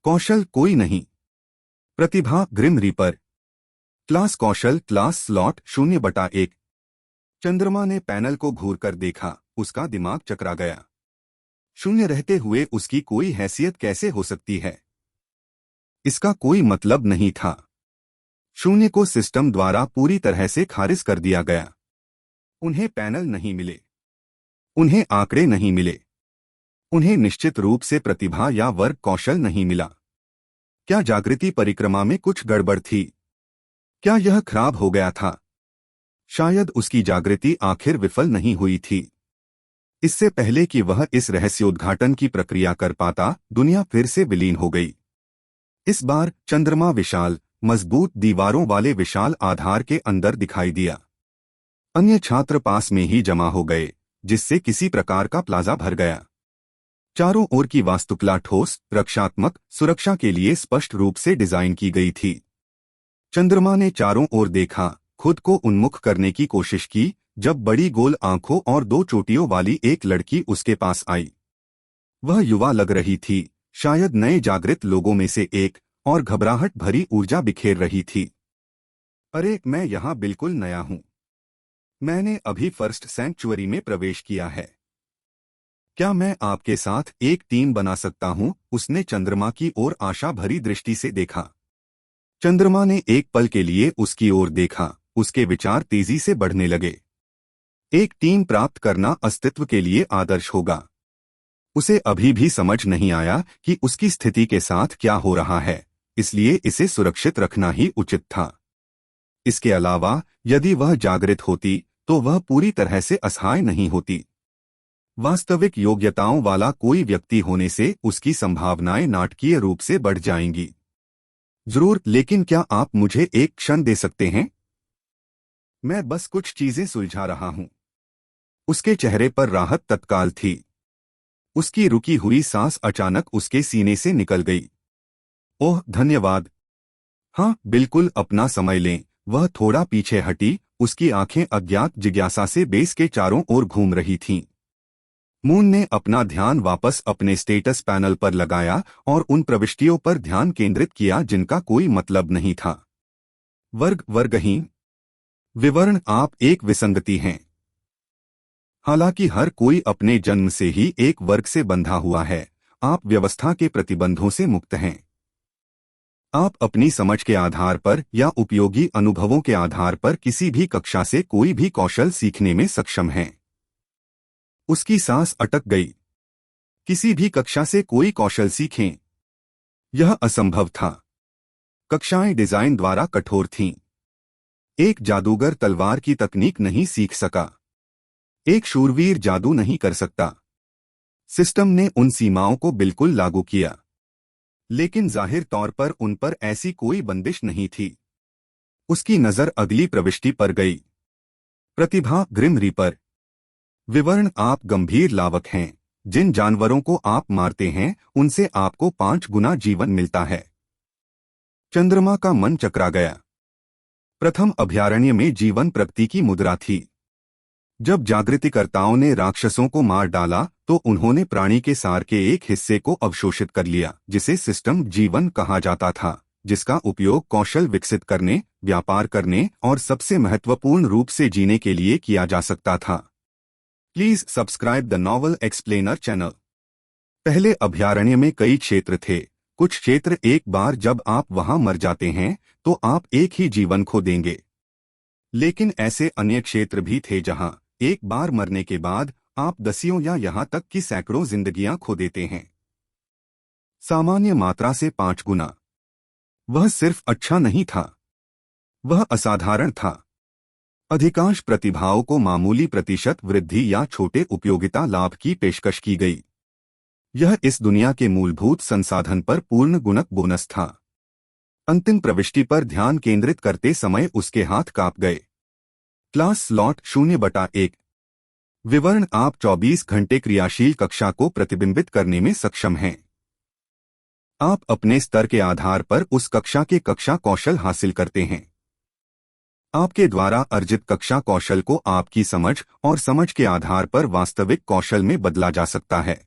कौशल कोई नहीं, प्रतिभा ग्रिम रीपर, क्लास कौशल क्लास स्लॉट 0/1। चंद्रमा ने पैनल को घूरकर देखा, उसका दिमाग चकरा गया। 0 रहते हुए उसकी कोई हैसियत कैसे हो सकती है? इसका कोई मतलब नहीं था। 0 को सिस्टम द्वारा पूरी तरह से खारिज कर दिया गया। उन्हें पैनल नहीं मिले, उन्हें आंकड़े नहीं मिले, उन्हें निश्चित रूप से प्रतिभा या वर्ग कौशल नहीं मिला। क्या जागृति परिक्रमा में कुछ गड़बड़ थी? क्या यह खराब हो गया था? शायद उसकी जागृति आखिर विफल नहीं हुई थी। इससे पहले कि वह इस रहस्योद्घाटन की प्रक्रिया कर पाता, दुनिया फिर से विलीन हो गई। इस बार चंद्रमा विशाल, मजबूत दीवारों वाले विशाल आधार के अंदर दिखाई दिया। अन्य छात्र पास में ही जमा हो गए, जिससे किसी प्रकार का प्लाजा भर गया। चारों ओर की वास्तुकला ठोस, रक्षात्मक सुरक्षा के लिए स्पष्ट रूप से डिजाइन की गई थी। चंद्रमा ने चारों ओर देखा, खुद को उन्मुख करने की कोशिश की, जब बड़ी गोल आंखों और 2 चोटियों वाली एक लड़की उसके पास आई। वह युवा लग रही थी, शायद नए जागृत लोगों में से एक, और घबराहट भरी ऊर्जा बिखेर रही थी। अरे, मैं यहाँ बिल्कुल नया हूँ। मैंने अभी फर्स्ट सैंक्चुअरी में प्रवेश किया है। क्या मैं आपके साथ एक टीम बना सकता हूँ? उसने चंद्रमा की ओर आशा भरी दृष्टि से देखा। चंद्रमा ने एक पल के लिए उसकी ओर देखा, उसके विचार तेजी से बढ़ने लगे। एक टीम प्राप्त करना अस्तित्व के लिए आदर्श होगा। उसे अभी भी समझ नहीं आया कि उसकी स्थिति के साथ क्या हो रहा है, इसलिए इसे सुरक्षित रखना ही उचित था। इसके अलावा यदि वह जागृत होती तो वह पूरी तरह से असहाय नहीं होती। वास्तविक योग्यताओं वाला कोई व्यक्ति होने से उसकी संभावनाएं नाटकीय रूप से बढ़ जाएंगी। जरूर, लेकिन क्या आप मुझे एक क्षण दे सकते हैं? मैं बस कुछ चीजें सुलझा रहा हूं। उसके चेहरे पर राहत तत्काल थी। उसकी रुकी हुई सांस अचानक उसके सीने से निकल गई। ओह, धन्यवाद। हाँ, बिल्कुल, अपना समय लें। वह थोड़ा पीछे हटी, उसकी आंखें अज्ञात जिज्ञासा से बेस के चारों ओर घूम रही थीं। मून ने अपना ध्यान वापस अपने स्टेटस पैनल पर लगाया और उन प्रविष्टियों पर ध्यान केंद्रित किया जिनका कोई मतलब नहीं था। वर्ग वर्गहीन विवरण आप एक विसंगति हैं। हालांकि हर कोई अपने जन्म से ही एक वर्ग से बंधा हुआ है, आप व्यवस्था के प्रतिबंधों से मुक्त हैं। आप अपनी समझ के आधार पर या उपयोगी अनुभवों के आधार पर किसी भी कक्षा से कोई भी कौशल सीखने में सक्षम हैं। उसकी सांस अटक गई। किसी भी कक्षा से कोई कौशल सीखें, यह असंभव था। कक्षाएं डिजाइन द्वारा कठोर थीं। एक जादूगर तलवार की तकनीक नहीं सीख सका। एक शूरवीर जादू नहीं कर सकता। सिस्टम ने उन सीमाओं को बिल्कुल लागू किया, लेकिन जाहिर तौर पर उन पर ऐसी कोई बंदिश नहीं थी। उसकी नजर अगली प्रविष्टि पर गई। प्रतिभा ग्रिम रीपर। विवरण आप गंभीर लावक हैं। जिन जानवरों को आप मारते हैं उनसे आपको 5 गुना जीवन मिलता है। चंद्रमा का मन चकरा गया। प्रथम अभयारण्य में जीवन प्रगति की मुद्रा थी। जब जागृतिकर्ताओं ने राक्षसों को मार डाला तो उन्होंने प्राणी के सार के एक हिस्से को अवशोषित कर लिया, जिसे सिस्टम जीवन कहा जाता था, जिसका उपयोग कौशल विकसित करने, व्यापार करने और सबसे महत्वपूर्ण रूप से जीने के लिए किया जा सकता था। Please subscribe the novel explainer channel. पहले अभयारण्य में कई क्षेत्र थे। कुछ क्षेत्र एक बार जब आप वहां मर जाते हैं तो आप एक ही जीवन खो देंगे, लेकिन ऐसे अन्य क्षेत्र भी थे जहां एक बार मरने के बाद आप दसियों या यहां तक कि सैकड़ों जिंदगियां खो देते हैं। सामान्य मात्रा से 5 गुना। वह सिर्फ अच्छा नहीं था, वह असाधारण था। अधिकांश प्रतिभाओं को मामूली प्रतिशत वृद्धि या छोटे उपयोगिता लाभ की पेशकश की गई। यह इस दुनिया के मूलभूत संसाधन पर पूर्ण गुणक बोनस था। अंतिम प्रविष्टि पर ध्यान केंद्रित करते समय उसके हाथ कांप गए। Class slot 0/1। विवरण आप 24 घंटे क्रियाशील कक्षा को प्रतिबिंबित करने में सक्षम हैं। आप अपने स्तर के आधार पर उस कक्षा के कक्षा कौशल हासिल करते हैं। आपके द्वारा अर्जित कक्षा कौशल को आपकी समझ और समझ के आधार पर वास्तविक कौशल में बदला जा सकता है।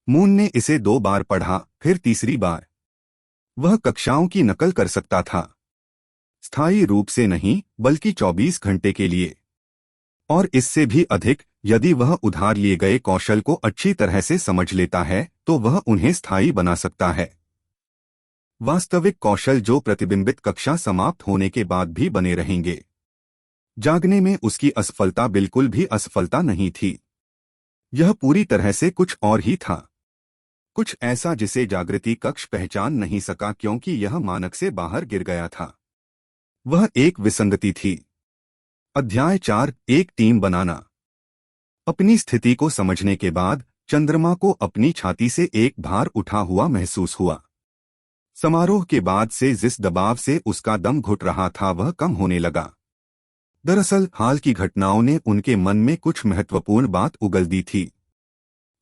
मून ने इसे 2 बार पढ़ा, फिर तीसरी बार। वह कक्षाओं की नकल कर सकता था, स्थायी रूप से नहीं बल्कि 24 घंटे के लिए, और इससे भी अधिक। यदि वह उधार लिए गए कौशल को अच्छी तरह से समझ लेता है तो वह उन्हें स्थायी बना सकता है। वास्तविक कौशल जो प्रतिबिंबित कक्षा समाप्त होने के बाद भी बने रहेंगे। जागने में उसकी असफलता बिल्कुल भी असफलता नहीं थी। यह पूरी तरह से कुछ और ही था, कुछ ऐसा जिसे जागृति कक्ष पहचान नहीं सका क्योंकि यह मानक से बाहर गिर गया था। वह एक विसंगति थी। अध्याय 4 एक टीम बनाना। अपनी स्थिति को समझने के बाद चंद्रमा को अपनी छाती से एक भार उठा हुआ महसूस हुआ। समारोह के बाद से जिस दबाव से उसका दम घुट रहा था वह कम होने लगा। दरअसल हाल की घटनाओं ने उनके मन में कुछ महत्वपूर्ण बात उगल दी थी।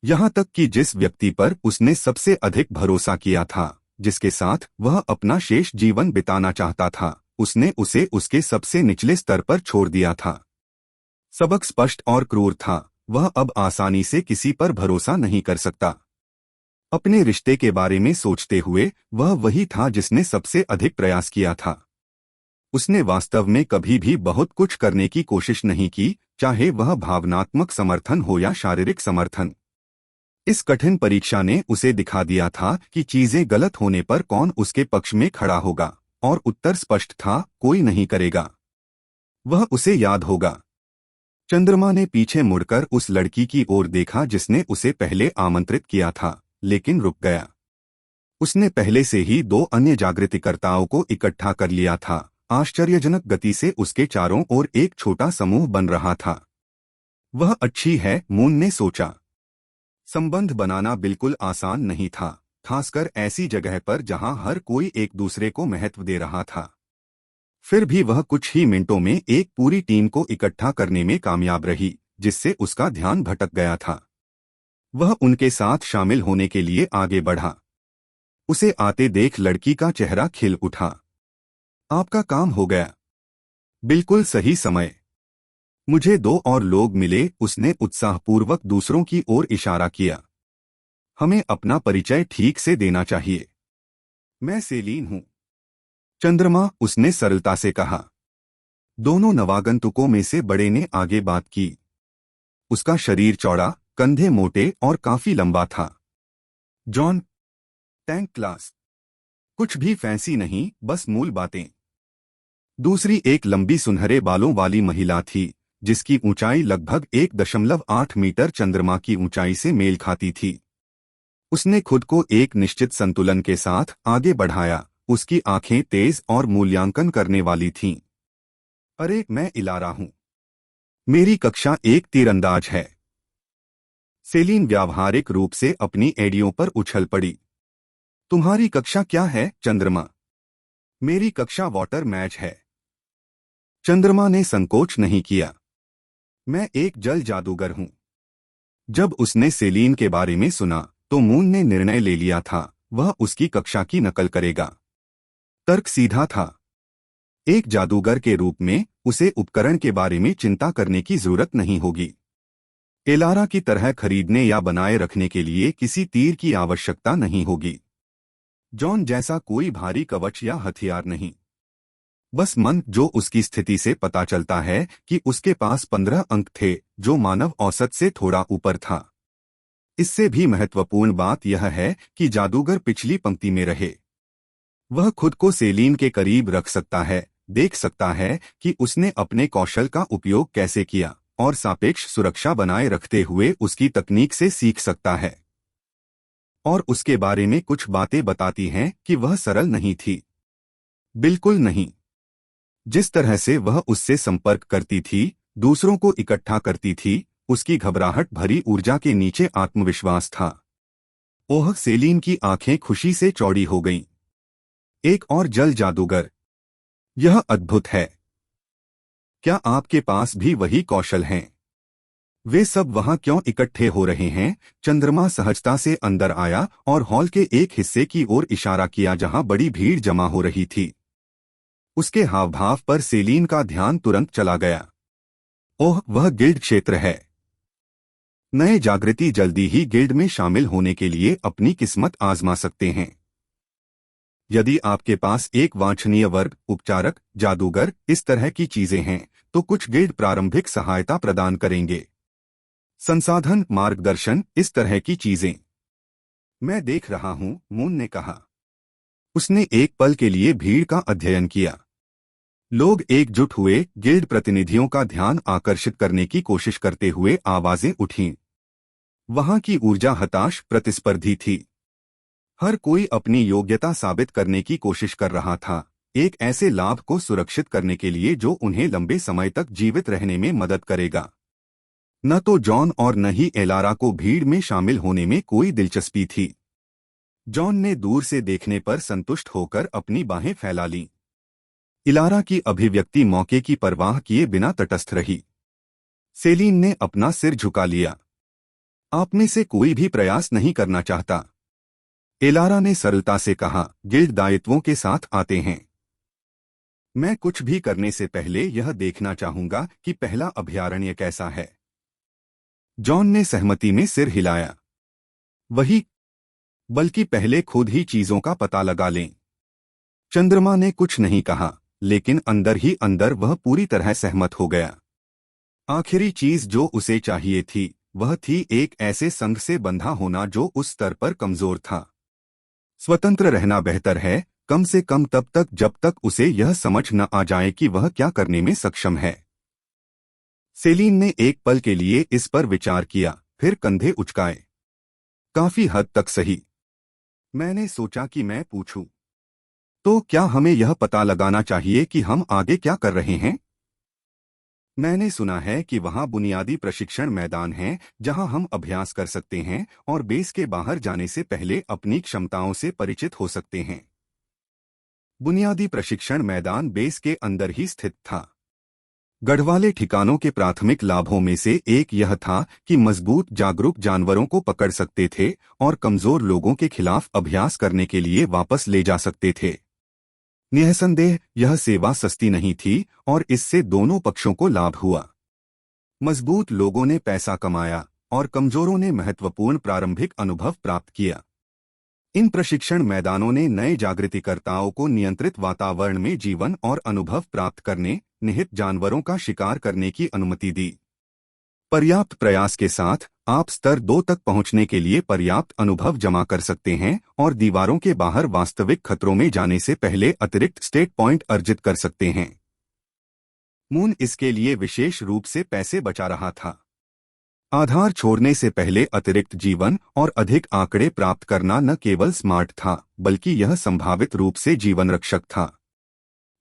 यहाँ तक कि जिस व्यक्ति पर उसने सबसे अधिक भरोसा किया था, जिसके साथ वह अपना शेष जीवन बिताना चाहता था, उसने उसे उसके सबसे निचले स्तर पर छोड़ दिया था। सबक स्पष्ट और क्रूर था। वह अब आसानी से किसी पर भरोसा नहीं कर सकता। अपने रिश्ते के बारे में सोचते हुए वह वही था जिसने सबसे अधिक प्रयास किया था। उसने वास्तव में कभी भी बहुत कुछ करने की कोशिश नहीं की, चाहे वह भावनात्मक समर्थन हो या शारीरिक समर्थन। इस कठिन परीक्षा ने उसे दिखा दिया था कि चीजें गलत होने पर कौन उसके पक्ष में खड़ा होगा, और उत्तर स्पष्ट था, कोई नहीं करेगा। वह उसे याद होगा। चंद्रमा ने पीछे मुड़कर उस लड़की की ओर देखा जिसने उसे पहले आमंत्रित किया था, लेकिन रुक गया। उसने पहले से ही 2 अन्य जागृतिकर्ताओं को इकट्ठा कर लिया था। आश्चर्यजनक गति से उसके चारों ओर एक छोटा समूह बन रहा था। वह अच्छी है, मून ने सोचा। संबंध बनाना बिल्कुल आसान नहीं था, खासकर ऐसी जगह पर जहां हर कोई एक दूसरे को महत्व दे रहा था। फिर भी वह कुछ ही मिनटों में एक पूरी टीम को इकट्ठा करने में कामयाब रही, जिससे उसका ध्यान भटक गया था। वह उनके साथ शामिल होने के लिए आगे बढ़ा। उसे आते देख लड़की का चेहरा खिल उठा। आपका काम हो गया। बिल्कुल सही समय। मुझे दो और लोग मिले, उसने उत्साहपूर्वक दूसरों की ओर इशारा किया। हमें अपना परिचय ठीक से देना चाहिए। मैं सेलीन हूं। चंद्रमा, उसने सरलता से कहा। दोनों नवागंतुकों में से बड़े ने आगे बात की। उसका शरीर चौड़ा, कंधे मोटे और काफी लंबा था। John, tank class. कुछ भी फैंसी नहीं, बस मूल बातें। दूसरी एक लंबी सुनहरे बालों वाली महिला थी, जिसकी ऊंचाई लगभग 1.8 मीटर चंद्रमा की ऊंचाई से मेल खाती थी। उसने खुद को एक निश्चित संतुलन के साथ आगे बढ़ाया। उसकी आंखें तेज और मूल्यांकन करने वाली थीं। अरे, मैं इलारा हूं। मेरी कक्षा एक तीरंदाज है। सेलीन व्यावहारिक रूप से अपनी एड़ियों पर उछल पड़ी। तुम्हारी कक्षा क्या है, चंद्रमा? मेरी कक्षा वाटर मैच है। चंद्रमा ने संकोच नहीं किया। मैं एक जल जादूगर हूं। जब उसने सेलीन के बारे में सुना तो मून ने निर्णय ले लिया था, वह उसकी कक्षा की नकल करेगा। तर्क सीधा था। एक जादूगर के रूप में उसे उपकरण के बारे में चिंता करने की जरूरत नहीं होगी। एलारा की तरह खरीदने या बनाए रखने के लिए किसी तीर की आवश्यकता नहीं होगी। जॉन जैसा कोई भारी कवच या हथियार नहीं। बस मन, जो उसकी स्थिति से पता चलता है कि उसके पास 15 अंक थे, जो मानव औसत से थोड़ा ऊपर था। इससे भी महत्वपूर्ण बात यह है कि जादूगर पिछली पंक्ति में रहे। वह खुद को सेलीन के करीब रख सकता है, देख सकता है कि उसने अपने कौशल का उपयोग कैसे किया, और सापेक्ष सुरक्षा बनाए रखते हुए उसकी तकनीक से सीख सकता है। और उसके बारे में कुछ बातें बताती हैं कि वह सरल नहीं थी। बिल्कुल नहीं। जिस तरह से वह उससे संपर्क करती थी, दूसरों को इकट्ठा करती थी, उसकी घबराहट भरी ऊर्जा के नीचे आत्मविश्वास था। ओह, सेलीन की आंखें खुशी से चौड़ी हो गईं। एक और जल जादूगर। यह अद्भुत है। क्या आपके पास भी वही कौशल हैं? वे सब वहां क्यों इकट्ठे हो रहे हैं? चंद्रमा सहजता से अंदर आया और हॉल के एक हिस्से की ओर इशारा किया जहां बड़ी भीड़ जमा हो रही थी। उसके हावभाव पर सेलीन का ध्यान तुरंत चला गया। ओह, वह गिल्ड क्षेत्र है। नए जागृति जल्दी ही गिल्ड में शामिल होने के लिए अपनी किस्मत आजमा सकते हैं। यदि आपके पास एक वांछनीय वर्ग, उपचारक, जादूगर, इस तरह की चीजें हैं, तो कुछ गिल्ड प्रारंभिक सहायता प्रदान करेंगे। संसाधन, मार्गदर्शन, इस तरह की चीजें। मैं देख रहा हूं, मून ने कहा। उसने एक पल के लिए भीड़ का अध्ययन किया। लोग एकजुट हुए, गिल्ड प्रतिनिधियों का ध्यान आकर्षित करने की कोशिश करते हुए आवाजें उठीं। वहां की ऊर्जा हताश, प्रतिस्पर्धी थी। हर कोई अपनी योग्यता साबित करने की कोशिश कर रहा था, एक ऐसे लाभ को सुरक्षित करने के लिए जो उन्हें लंबे समय तक जीवित रहने में मदद करेगा। न तो जॉन और न ही एलारा को भीड़ में शामिल होने में कोई दिलचस्पी थी। जॉन ने दूर से देखने पर संतुष्ट होकर अपनी बाहें फैला लीं। इलारा की अभिव्यक्ति मौके की परवाह किए बिना तटस्थ रही। सेलीन ने अपना सिर झुका लिया। आप में से कोई भी प्रयास नहीं करना चाहता? एलारा ने सरलता से कहा। गिल्ड दायित्वों के साथ आते हैं। मैं कुछ भी करने से पहले यह देखना चाहूंगा कि पहला अभयारण्य कैसा है। जॉन ने सहमति में सिर हिलाया। वही, बल्कि पहले खुद ही चीजों का पता लगा लें। चंद्रमा ने कुछ नहीं कहा, लेकिन अंदर ही अंदर वह पूरी तरह सहमत हो गया। आखिरी चीज जो उसे चाहिए थी, वह थी एक ऐसे संघ से बंधा होना जो उस स्तर पर कमजोर था। स्वतंत्र रहना बेहतर है, कम से कम तब तक जब तक उसे यह समझ न आ जाए कि वह क्या करने में सक्षम है। सेलीन ने एक पल के लिए इस पर विचार किया, फिर कंधे उचकाए। काफी हद तक सही। मैंने सोचा कि मैं पूछूं, तो क्या हमें यह पता लगाना चाहिए कि हम आगे क्या कर रहे हैं? मैंने सुना है कि वहां बुनियादी प्रशिक्षण मैदान हैं, जहां हम अभ्यास कर सकते हैं और बेस के बाहर जाने से पहले अपनी क्षमताओं से परिचित हो सकते हैं। बुनियादी प्रशिक्षण मैदान बेस के अंदर ही स्थित था। गढ़वाले ठिकानों के प्राथमिक लाभों में से एक यह था कि मजबूत, जागरूक जानवरों को पकड़ सकते थे और कमजोर लोगों के खिलाफ अभ्यास करने के लिए वापस ले जा सकते थे। निःसंदेह यह सेवा सस्ती नहीं थी और इससे दोनों पक्षों को लाभ हुआ। मजबूत लोगों ने पैसा कमाया और कमजोरों ने महत्वपूर्ण प्रारंभिक अनुभव प्राप्त किया। इन प्रशिक्षण मैदानों ने नए जागृतिकर्ताओं को नियंत्रित वातावरण में जीवन और अनुभव प्राप्त करने, निहित जानवरों का शिकार करने की अनुमति दी। पर्याप्त प्रयास के साथ आप स्तर 2 तक पहुंचने के लिए पर्याप्त अनुभव जमा कर सकते हैं और दीवारों के बाहर वास्तविक खतरों में जाने से पहले अतिरिक्त स्टेट पॉइंट अर्जित कर सकते हैं। मून इसके लिए विशेष रूप से पैसे बचा रहा था। आधार छोड़ने से पहले अतिरिक्त जीवन और अधिक आंकड़े प्राप्त करना न केवल स्मार्ट था, बल्कि यह संभावित रूप से जीवन रक्षक था।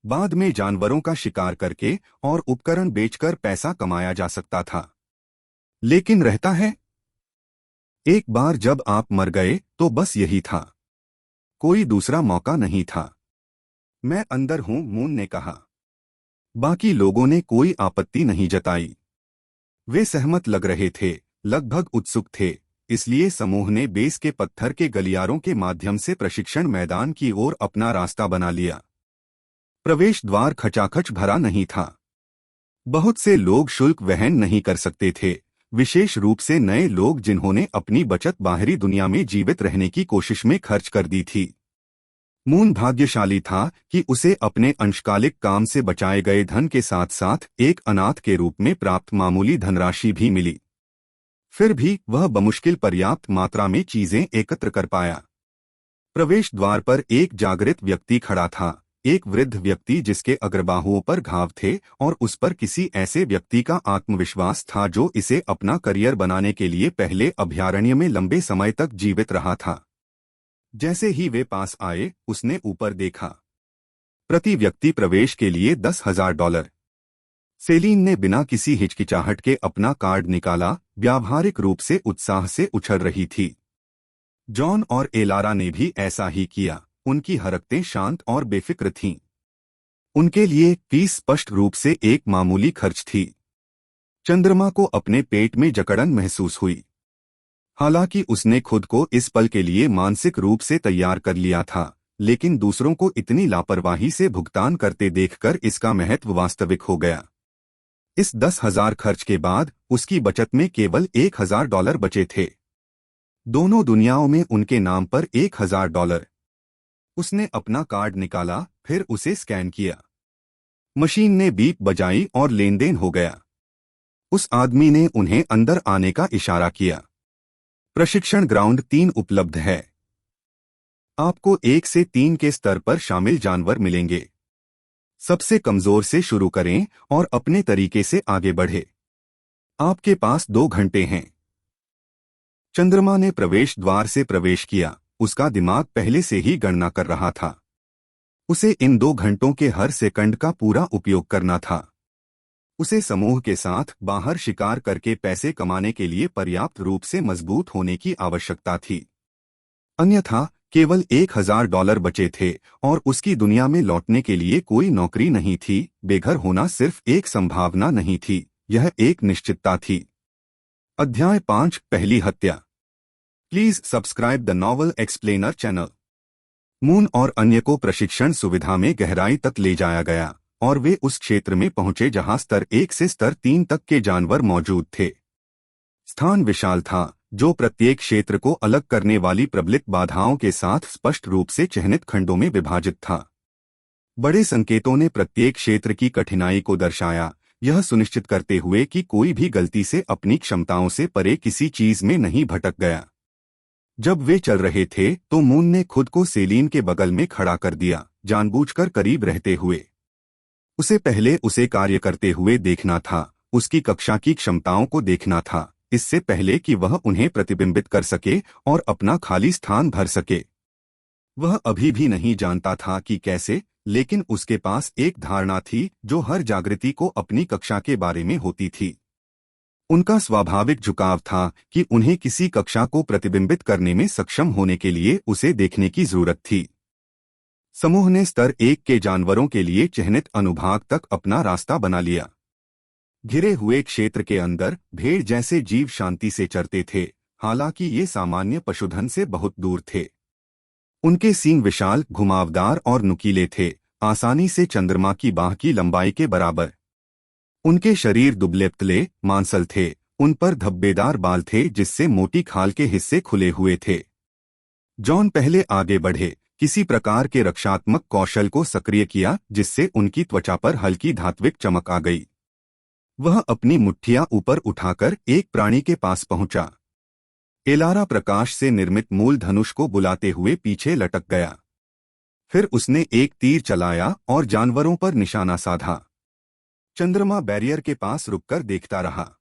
बाद में जानवरों का शिकार करके और उपकरण बेचकर पैसा कमाया जा सकता था। लेकिन रहता है, एक बार जब आप मर गए तो बस यही था, कोई दूसरा मौका नहीं था। मैं अंदर हूं, मून ने कहा। बाकी लोगों ने कोई आपत्ति नहीं जताई। वे सहमत लग रहे थे, लगभग उत्सुक थे। इसलिए समूह ने बेस के पत्थर के गलियारों के माध्यम से प्रशिक्षण मैदान की ओर अपना रास्ता बना लिया। प्रवेश द्वार खचाखच भरा नहीं था। बहुत से लोग शुल्क वहन नहीं कर सकते थे, विशेष रूप से नए लोग जिन्होंने अपनी बचत बाहरी दुनिया में जीवित रहने की कोशिश में खर्च कर दी थी। मून भाग्यशाली था कि उसे अपने अंशकालिक काम से बचाए गए धन के साथ साथ एक अनाथ के रूप में प्राप्त मामूली धनराशि भी मिली। फिर भी वह बमुश्किल पर्याप्त मात्रा में चीजें एकत्र कर पाया। प्रवेश द्वार पर एक जागृत व्यक्ति खड़ा था, एक वृद्ध व्यक्ति जिसके अग्रबाहुओं पर घाव थे और उस पर किसी ऐसे व्यक्ति का आत्मविश्वास था जो इसे अपना करियर बनाने के लिए पहले अभयारण्य में लंबे समय तक जीवित रहा था। जैसे ही वे पास आए, उसने ऊपर देखा। प्रति व्यक्ति प्रवेश के लिए $10,000। सेलिन ने बिना किसी हिचकिचाहट के अपना कार्ड निकाला, व्यावहारिक रूप से उत्साह से उछल रही थी। जॉन और एलारा ने भी ऐसा ही किया। उनकी हरकतें शांत और बेफिक्र थीं। उनके लिए फीस स्पष्ट रूप से एक मामूली खर्च थी। चंद्रमा को अपने पेट में जकड़न महसूस हुई। हालांकि उसने खुद को इस पल के लिए मानसिक रूप से तैयार कर लिया था, लेकिन दूसरों को इतनी लापरवाही से भुगतान करते देखकर इसका महत्व वास्तविक हो गया। इस 10,000 खर्च के बाद उसकी बचत में केवल $1,000 बचे थे। दोनों दुनियाओं में उनके नाम पर $1,000। उसने अपना कार्ड निकाला, फिर उसे स्कैन किया। मशीन ने बीप बजाई और लेनदेन हो गया। उस आदमी ने उन्हें अंदर आने का इशारा किया। प्रशिक्षण ग्राउंड 3 उपलब्ध है। आपको 1 से 3 के स्तर पर शामिल जानवर मिलेंगे। सबसे कमजोर से शुरू करें और अपने तरीके से आगे बढ़े। आपके पास 2 घंटे हैं। चंद्रमा ने प्रवेश द्वार से प्रवेश किया। उसका दिमाग पहले से ही गणना कर रहा था। उसे इन 2 घंटों के हर सेकंड का पूरा उपयोग करना था। उसे समूह के साथ बाहर शिकार करके पैसे कमाने के लिए पर्याप्त रूप से मजबूत होने की आवश्यकता थी। अन्यथा केवल $1,000 बचे थे और उसकी दुनिया में लौटने के लिए कोई नौकरी नहीं थी। बेघर होना सिर्फ एक संभावना नहीं थी, यह एक निश्चितता थी। अध्याय 5, पहली हत्या। Please subscribe the novel explainer channel. Moon और अन्य को प्रशिक्षण सुविधा में गहराई तक ले जाया गया और वे उस क्षेत्र में पहुंचे जहां स्तर 1 से स्तर 3 तक के जानवर मौजूद थे। स्थान विशाल था, जो प्रत्येक क्षेत्र को अलग करने वाली प्रबलित बाधाओं के साथ स्पष्ट रूप से चिह्नित खंडों में विभाजित था। बड़े संकेतों ने प्रत्येक क्षेत्र की कठिनाई को दर्शाया, यह सुनिश्चित करते हुए कि कोई भी गलती से अपनी क्षमताओं से परे किसी चीज में नहीं भटक गया। जब वे चल रहे थे तो मून ने खुद को सेलिन के बगल में खड़ा कर दिया, जानबूझकर करीब रहते हुए। उसे पहले उसे कार्य करते हुए देखना था, उसकी कक्षा की क्षमताओं को देखना था, इससे पहले कि वह उन्हें प्रतिबिंबित कर सके और अपना खाली स्थान भर सके। वह अभी भी नहीं जानता था कि कैसे, लेकिन उसके पास एक धारणा थी जो हर जागृति को अपनी कक्षा के बारे में होती थी। उनका स्वाभाविक झुकाव था कि उन्हें किसी कक्षा को प्रतिबिंबित करने में सक्षम होने के लिए उसे देखने की जरूरत थी। समूह ने स्तर 1 के जानवरों के लिए चिह्नित अनुभाग तक अपना रास्ता बना लिया। घिरे हुए क्षेत्र के अंदर भेड़ जैसे जीव शांति से चरते थे, हालांकि ये सामान्य पशुधन से बहुत दूर थे। उनके सींग विशाल, घुमावदार और नुकीले थे, आसानी से चंद्रमा की बाह की लंबाई के बराबर। उनके शरीर दुबले पतले मांसल थे, उन पर धब्बेदार बाल थे जिससे मोटी खाल के हिस्से खुले हुए थे। जॉन पहले आगे बढ़े, किसी प्रकार के रक्षात्मक कौशल को सक्रिय किया जिससे उनकी त्वचा पर हल्की धात्विक चमक आ गई। वह अपनी मुट्ठियां ऊपर उठाकर एक प्राणी के पास पहुंचा। एलारा प्रकाश से निर्मित मूल धनुष को बुलाते हुए पीछे लटक गया। फिर उसने एक तीर चलाया और जानवरों पर निशाना साधा। चंद्रमा बैरियर के पास रुककर देखता रहा।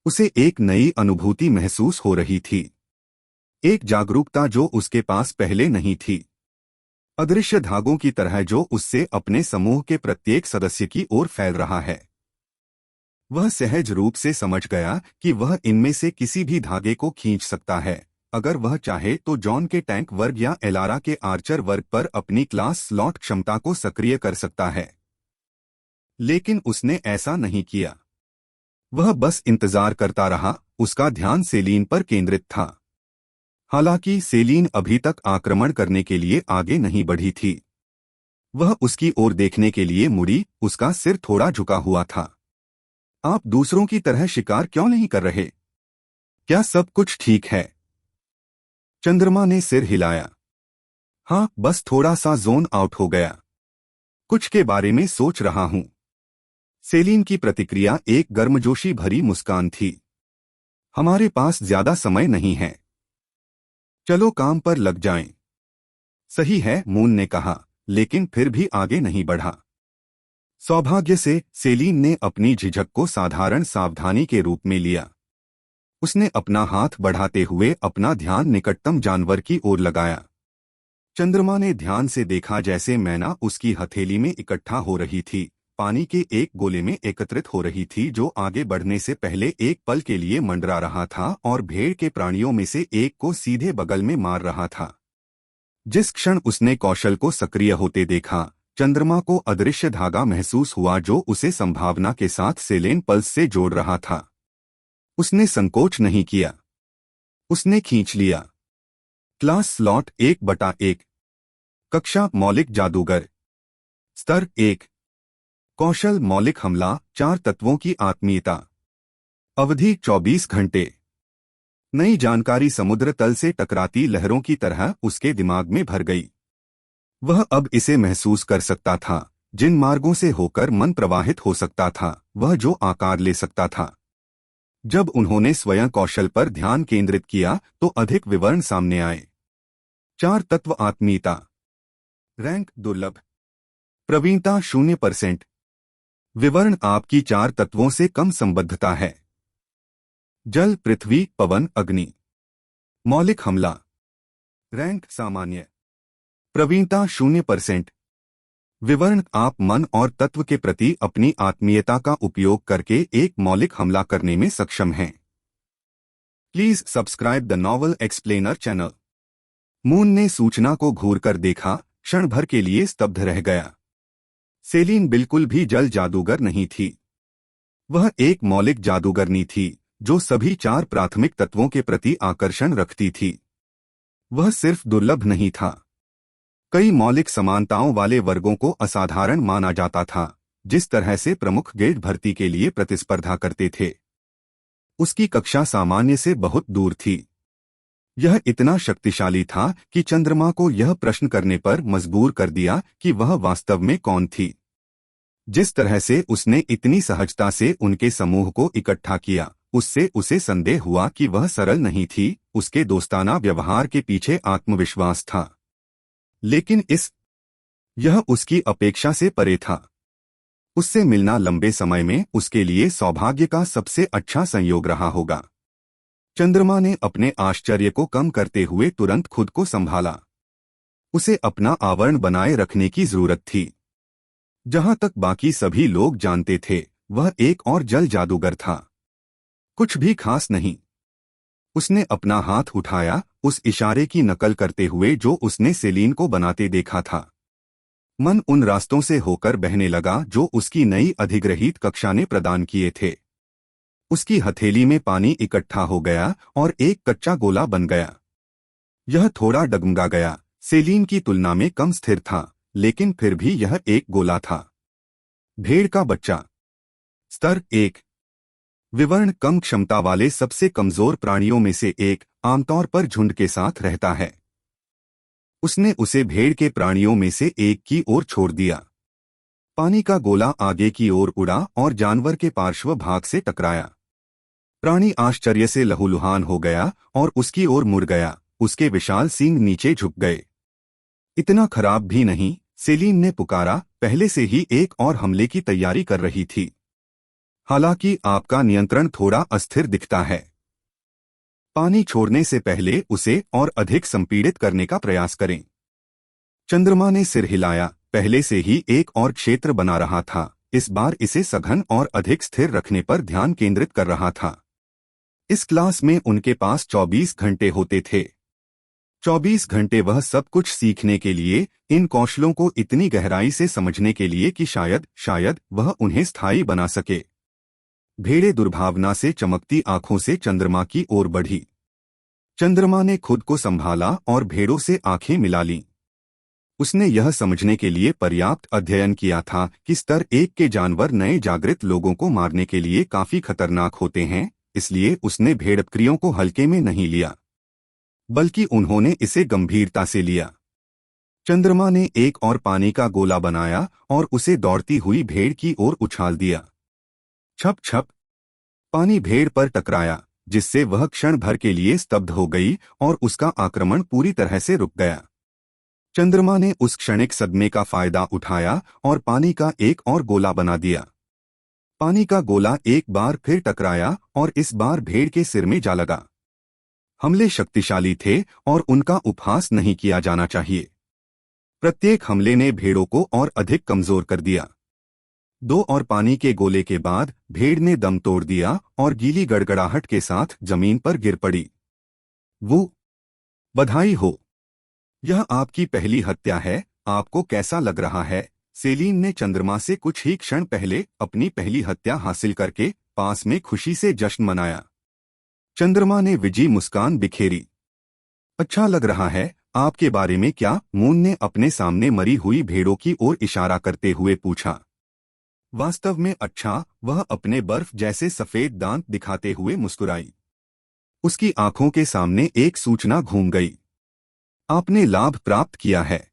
उसे एक नई अनुभूति महसूस हो रही थी, एक जागरूकता जो उसके पास पहले नहीं थी, अदृश्य धागों की तरह जो उससे अपने समूह के प्रत्येक सदस्य की ओर फैल रहा है। वह सहज रूप से समझ गया कि वह इनमें से किसी भी धागे को खींच सकता है। अगर वह चाहे तो जॉन के टैंक वर्ग या एलारा के आर्चर वर्ग पर अपनी क्लास स्लॉट क्षमता को सक्रिय कर सकता है, लेकिन उसने ऐसा नहीं किया। वह बस इंतजार करता रहा। उसका ध्यान सेलीन पर केंद्रित था। हालांकि सेलीन अभी तक आक्रमण करने के लिए आगे नहीं बढ़ी थी। वह उसकी ओर देखने के लिए मुड़ी, उसका सिर थोड़ा झुका हुआ था। आप दूसरों की तरह शिकार क्यों नहीं कर रहे? क्या सब कुछ ठीक है? चंद्रमा ने सिर हिलाया। हाँ, बस थोड़ा सा जोन आउट हो गया। कुछ के बारे में सोच रहा हूं। सेलीन की प्रतिक्रिया एक गर्मजोशी भरी मुस्कान थी। हमारे पास ज्यादा समय नहीं है, चलो काम पर लग जाएं। सही है, मून ने कहा, लेकिन फिर भी आगे नहीं बढ़ा। सौभाग्य से सेलीन ने अपनी झिझक को साधारण सावधानी के रूप में लिया। उसने अपना हाथ बढ़ाते हुए अपना ध्यान निकटतम जानवर की ओर लगाया। चंद्रमा ने ध्यान से देखा जैसे मैना उसकी हथेली में इकट्ठा हो रही थी, पानी के एक गोले में एकत्रित हो रही थी जो आगे बढ़ने से पहले एक पल के लिए मंडरा रहा था और भेड़ के प्राणियों में से एक को सीधे बगल में मार रहा था। जिस क्षण उसने कौशल को सक्रिय होते देखा, चंद्रमा को अदृश्य धागा महसूस हुआ जो उसे संभावना के साथ सेलेन पल्स से जोड़ रहा था। उसने संकोच नहीं किया, उसने खींच लिया। क्लास स्लॉट 1/1, कक्षा मौलिक जादूगर, स्तर 1, कौशल मौलिक हमला 4 तत्वों की आत्मीयता, अवधि 24 घंटे। नई जानकारी समुद्र तल से टकराती लहरों की तरह उसके दिमाग में भर गई। वह अब इसे महसूस कर सकता था, जिन मार्गों से होकर मन प्रवाहित हो सकता था, वह जो आकार ले सकता था। जब उन्होंने स्वयं कौशल पर ध्यान केंद्रित किया तो अधिक विवरण सामने आए। 4 तत्व आत्मीयता, रैंक दुर्लभ, प्रवीणता 0%, विवरण आपकी 4 तत्वों से कम संबद्धता है। जल, पृथ्वी, पवन, अग्नि। मौलिक हमला, रैंक सामान्य, प्रवीणता 0%, विवरण आप मन और तत्व के प्रति अपनी आत्मीयता का उपयोग करके एक मौलिक हमला करने में सक्षम हैं। Please subscribe the novel explainer channel. Moon ने सूचना को घूरकर देखा, क्षण भर के लिए स्तब्ध रह गया। सेलीन बिल्कुल भी जल जादूगर नहीं थी। वह एक मौलिक जादूगरनी थी जो सभी 4 प्राथमिक तत्वों के प्रति आकर्षण रखती थी। वह सिर्फ दुर्लभ नहीं था। कई मौलिक समानताओं वाले वर्गों को असाधारण माना जाता था, जिस तरह से प्रमुख गेट भर्ती के लिए प्रतिस्पर्धा करते थे। उसकी कक्षा सामान्य से बहुत दूर थी। यह इतना शक्तिशाली था कि चंद्रमा को यह प्रश्न करने पर मजबूर कर दिया कि वह वास्तव में कौन थी। जिस तरह से उसने इतनी सहजता से उनके समूह को इकट्ठा किया, उससे उसे संदेह हुआ कि वह सरल नहीं थी। उसके दोस्ताना व्यवहार के पीछे आत्मविश्वास था, लेकिन यह उसकी अपेक्षा से परे था। उससे मिलना लंबे समय में उसके लिए सौभाग्य का सबसे अच्छा संयोग रहा होगा। चंद्रमा ने अपने आश्चर्य को कम करते हुए तुरंत खुद को संभाला। उसे अपना आवरण बनाए रखने की जरूरत थी। जहां तक बाकी सभी लोग जानते थे, वह एक और जल जादूगर था, कुछ भी खास नहीं। उसने अपना हाथ उठाया, उस इशारे की नकल करते हुए जो उसने सेलीन को बनाते देखा था। मन उन रास्तों से होकर बहने लगा जो उसकी नई अधिग्रहित कक्षा ने प्रदान किए थे। उसकी हथेली में पानी इकट्ठा हो गया और एक कच्चा गोला बन गया। यह थोड़ा डगमगा गया, सेलीन की तुलना में कम स्थिर था, लेकिन फिर भी यह एक गोला था। भेड़ का बच्चा। स्तर 1। विवर्ण कम क्षमता वाले सबसे कमजोर प्राणियों में से एक, आमतौर पर झुंड के साथ रहता है। उसने उसे भेड़ के प्राणियों में से एक की ओर छोड़ दिया। पानी का गोला आगे की ओर उड़ा और जानवर के पार्श्व भाग से टकराया। प्राणी आश्चर्य से लहूलुहान हो गया और उसकी ओर मुड़ गया। उसके विशाल सींग नीचे झुक गए। इतना खराब भी नहीं, सेलीन ने पुकारा, पहले से ही एक और हमले की तैयारी कर रही थी। हालांकि आपका नियंत्रण थोड़ा अस्थिर दिखता है। पानी छोड़ने से पहले उसे और अधिक संपीड़ित करने का प्रयास करें। चंद्रमा ने सिर हिलाया, पहले से ही एक और क्षेत्र बना रहा था, इस बार इसे सघन और अधिक स्थिर रखने पर ध्यान केंद्रित कर रहा था। इस क्लास में उनके पास 24 घंटे होते थे। 24 घंटे वह सब कुछ सीखने के लिए, इन कौशलों को इतनी गहराई से समझने के लिए कि शायद वह उन्हें स्थायी बना सके। भेड़ें दुर्भावना से चमकती आंखों से चंद्रमा की ओर बढ़ी। चंद्रमा ने खुद को संभाला और भेड़ों से आंखें मिला लीं। उसने यह समझने के लिए पर्याप्त अध्ययन किया था कि स्तर 1 के जानवर नए जागृत लोगों को मारने के लिए काफी खतरनाक होते हैं, इसलिए उसने भेड़बकरियों को हल्के में नहीं लिया, बल्कि उन्होंने इसे गंभीरता से लिया। चंद्रमा ने एक और पानी का गोला बनाया और उसे दौड़ती हुई भेड़ की ओर उछाल दिया। छप छप, पानी भेड़ पर टकराया, जिससे वह क्षण भर के लिए स्तब्ध हो गई और उसका आक्रमण पूरी तरह से रुक गया। चंद्रमा ने उस क्षणिक सदमे का फायदा उठाया और पानी का एक और गोला बना दिया। पानी का गोला एक बार फिर टकराया और इस बार भेड़ के सिर में जा लगा। हमले शक्तिशाली थे और उनका उपहास नहीं किया जाना चाहिए। प्रत्येक हमले ने भेड़ों को और अधिक कमजोर कर दिया। 2 और पानी के गोले के बाद भेड़ ने दम तोड़ दिया और गीली गड़गड़ाहट के साथ जमीन पर गिर पड़ी। वो, बधाई हो, यह आपकी पहली हत्या है, आपको कैसा लग रहा है? सेलीन ने चंद्रमा से कुछ ही क्षण पहले अपनी पहली हत्या हासिल करके पास में खुशी से जश्न मनाया। चंद्रमा ने विजयी मुस्कान बिखेरी। अच्छा लग रहा है, आपके बारे में क्या? मून ने अपने सामने मरी हुई भेड़ों की ओर इशारा करते हुए पूछा। वास्तव में अच्छा, वह अपने बर्फ जैसे सफेद दांत दिखाते हुए मुस्कुराई। उसकी आंखों के सामने एक सूचना घूम गई। आपने लाभ प्राप्त किया है।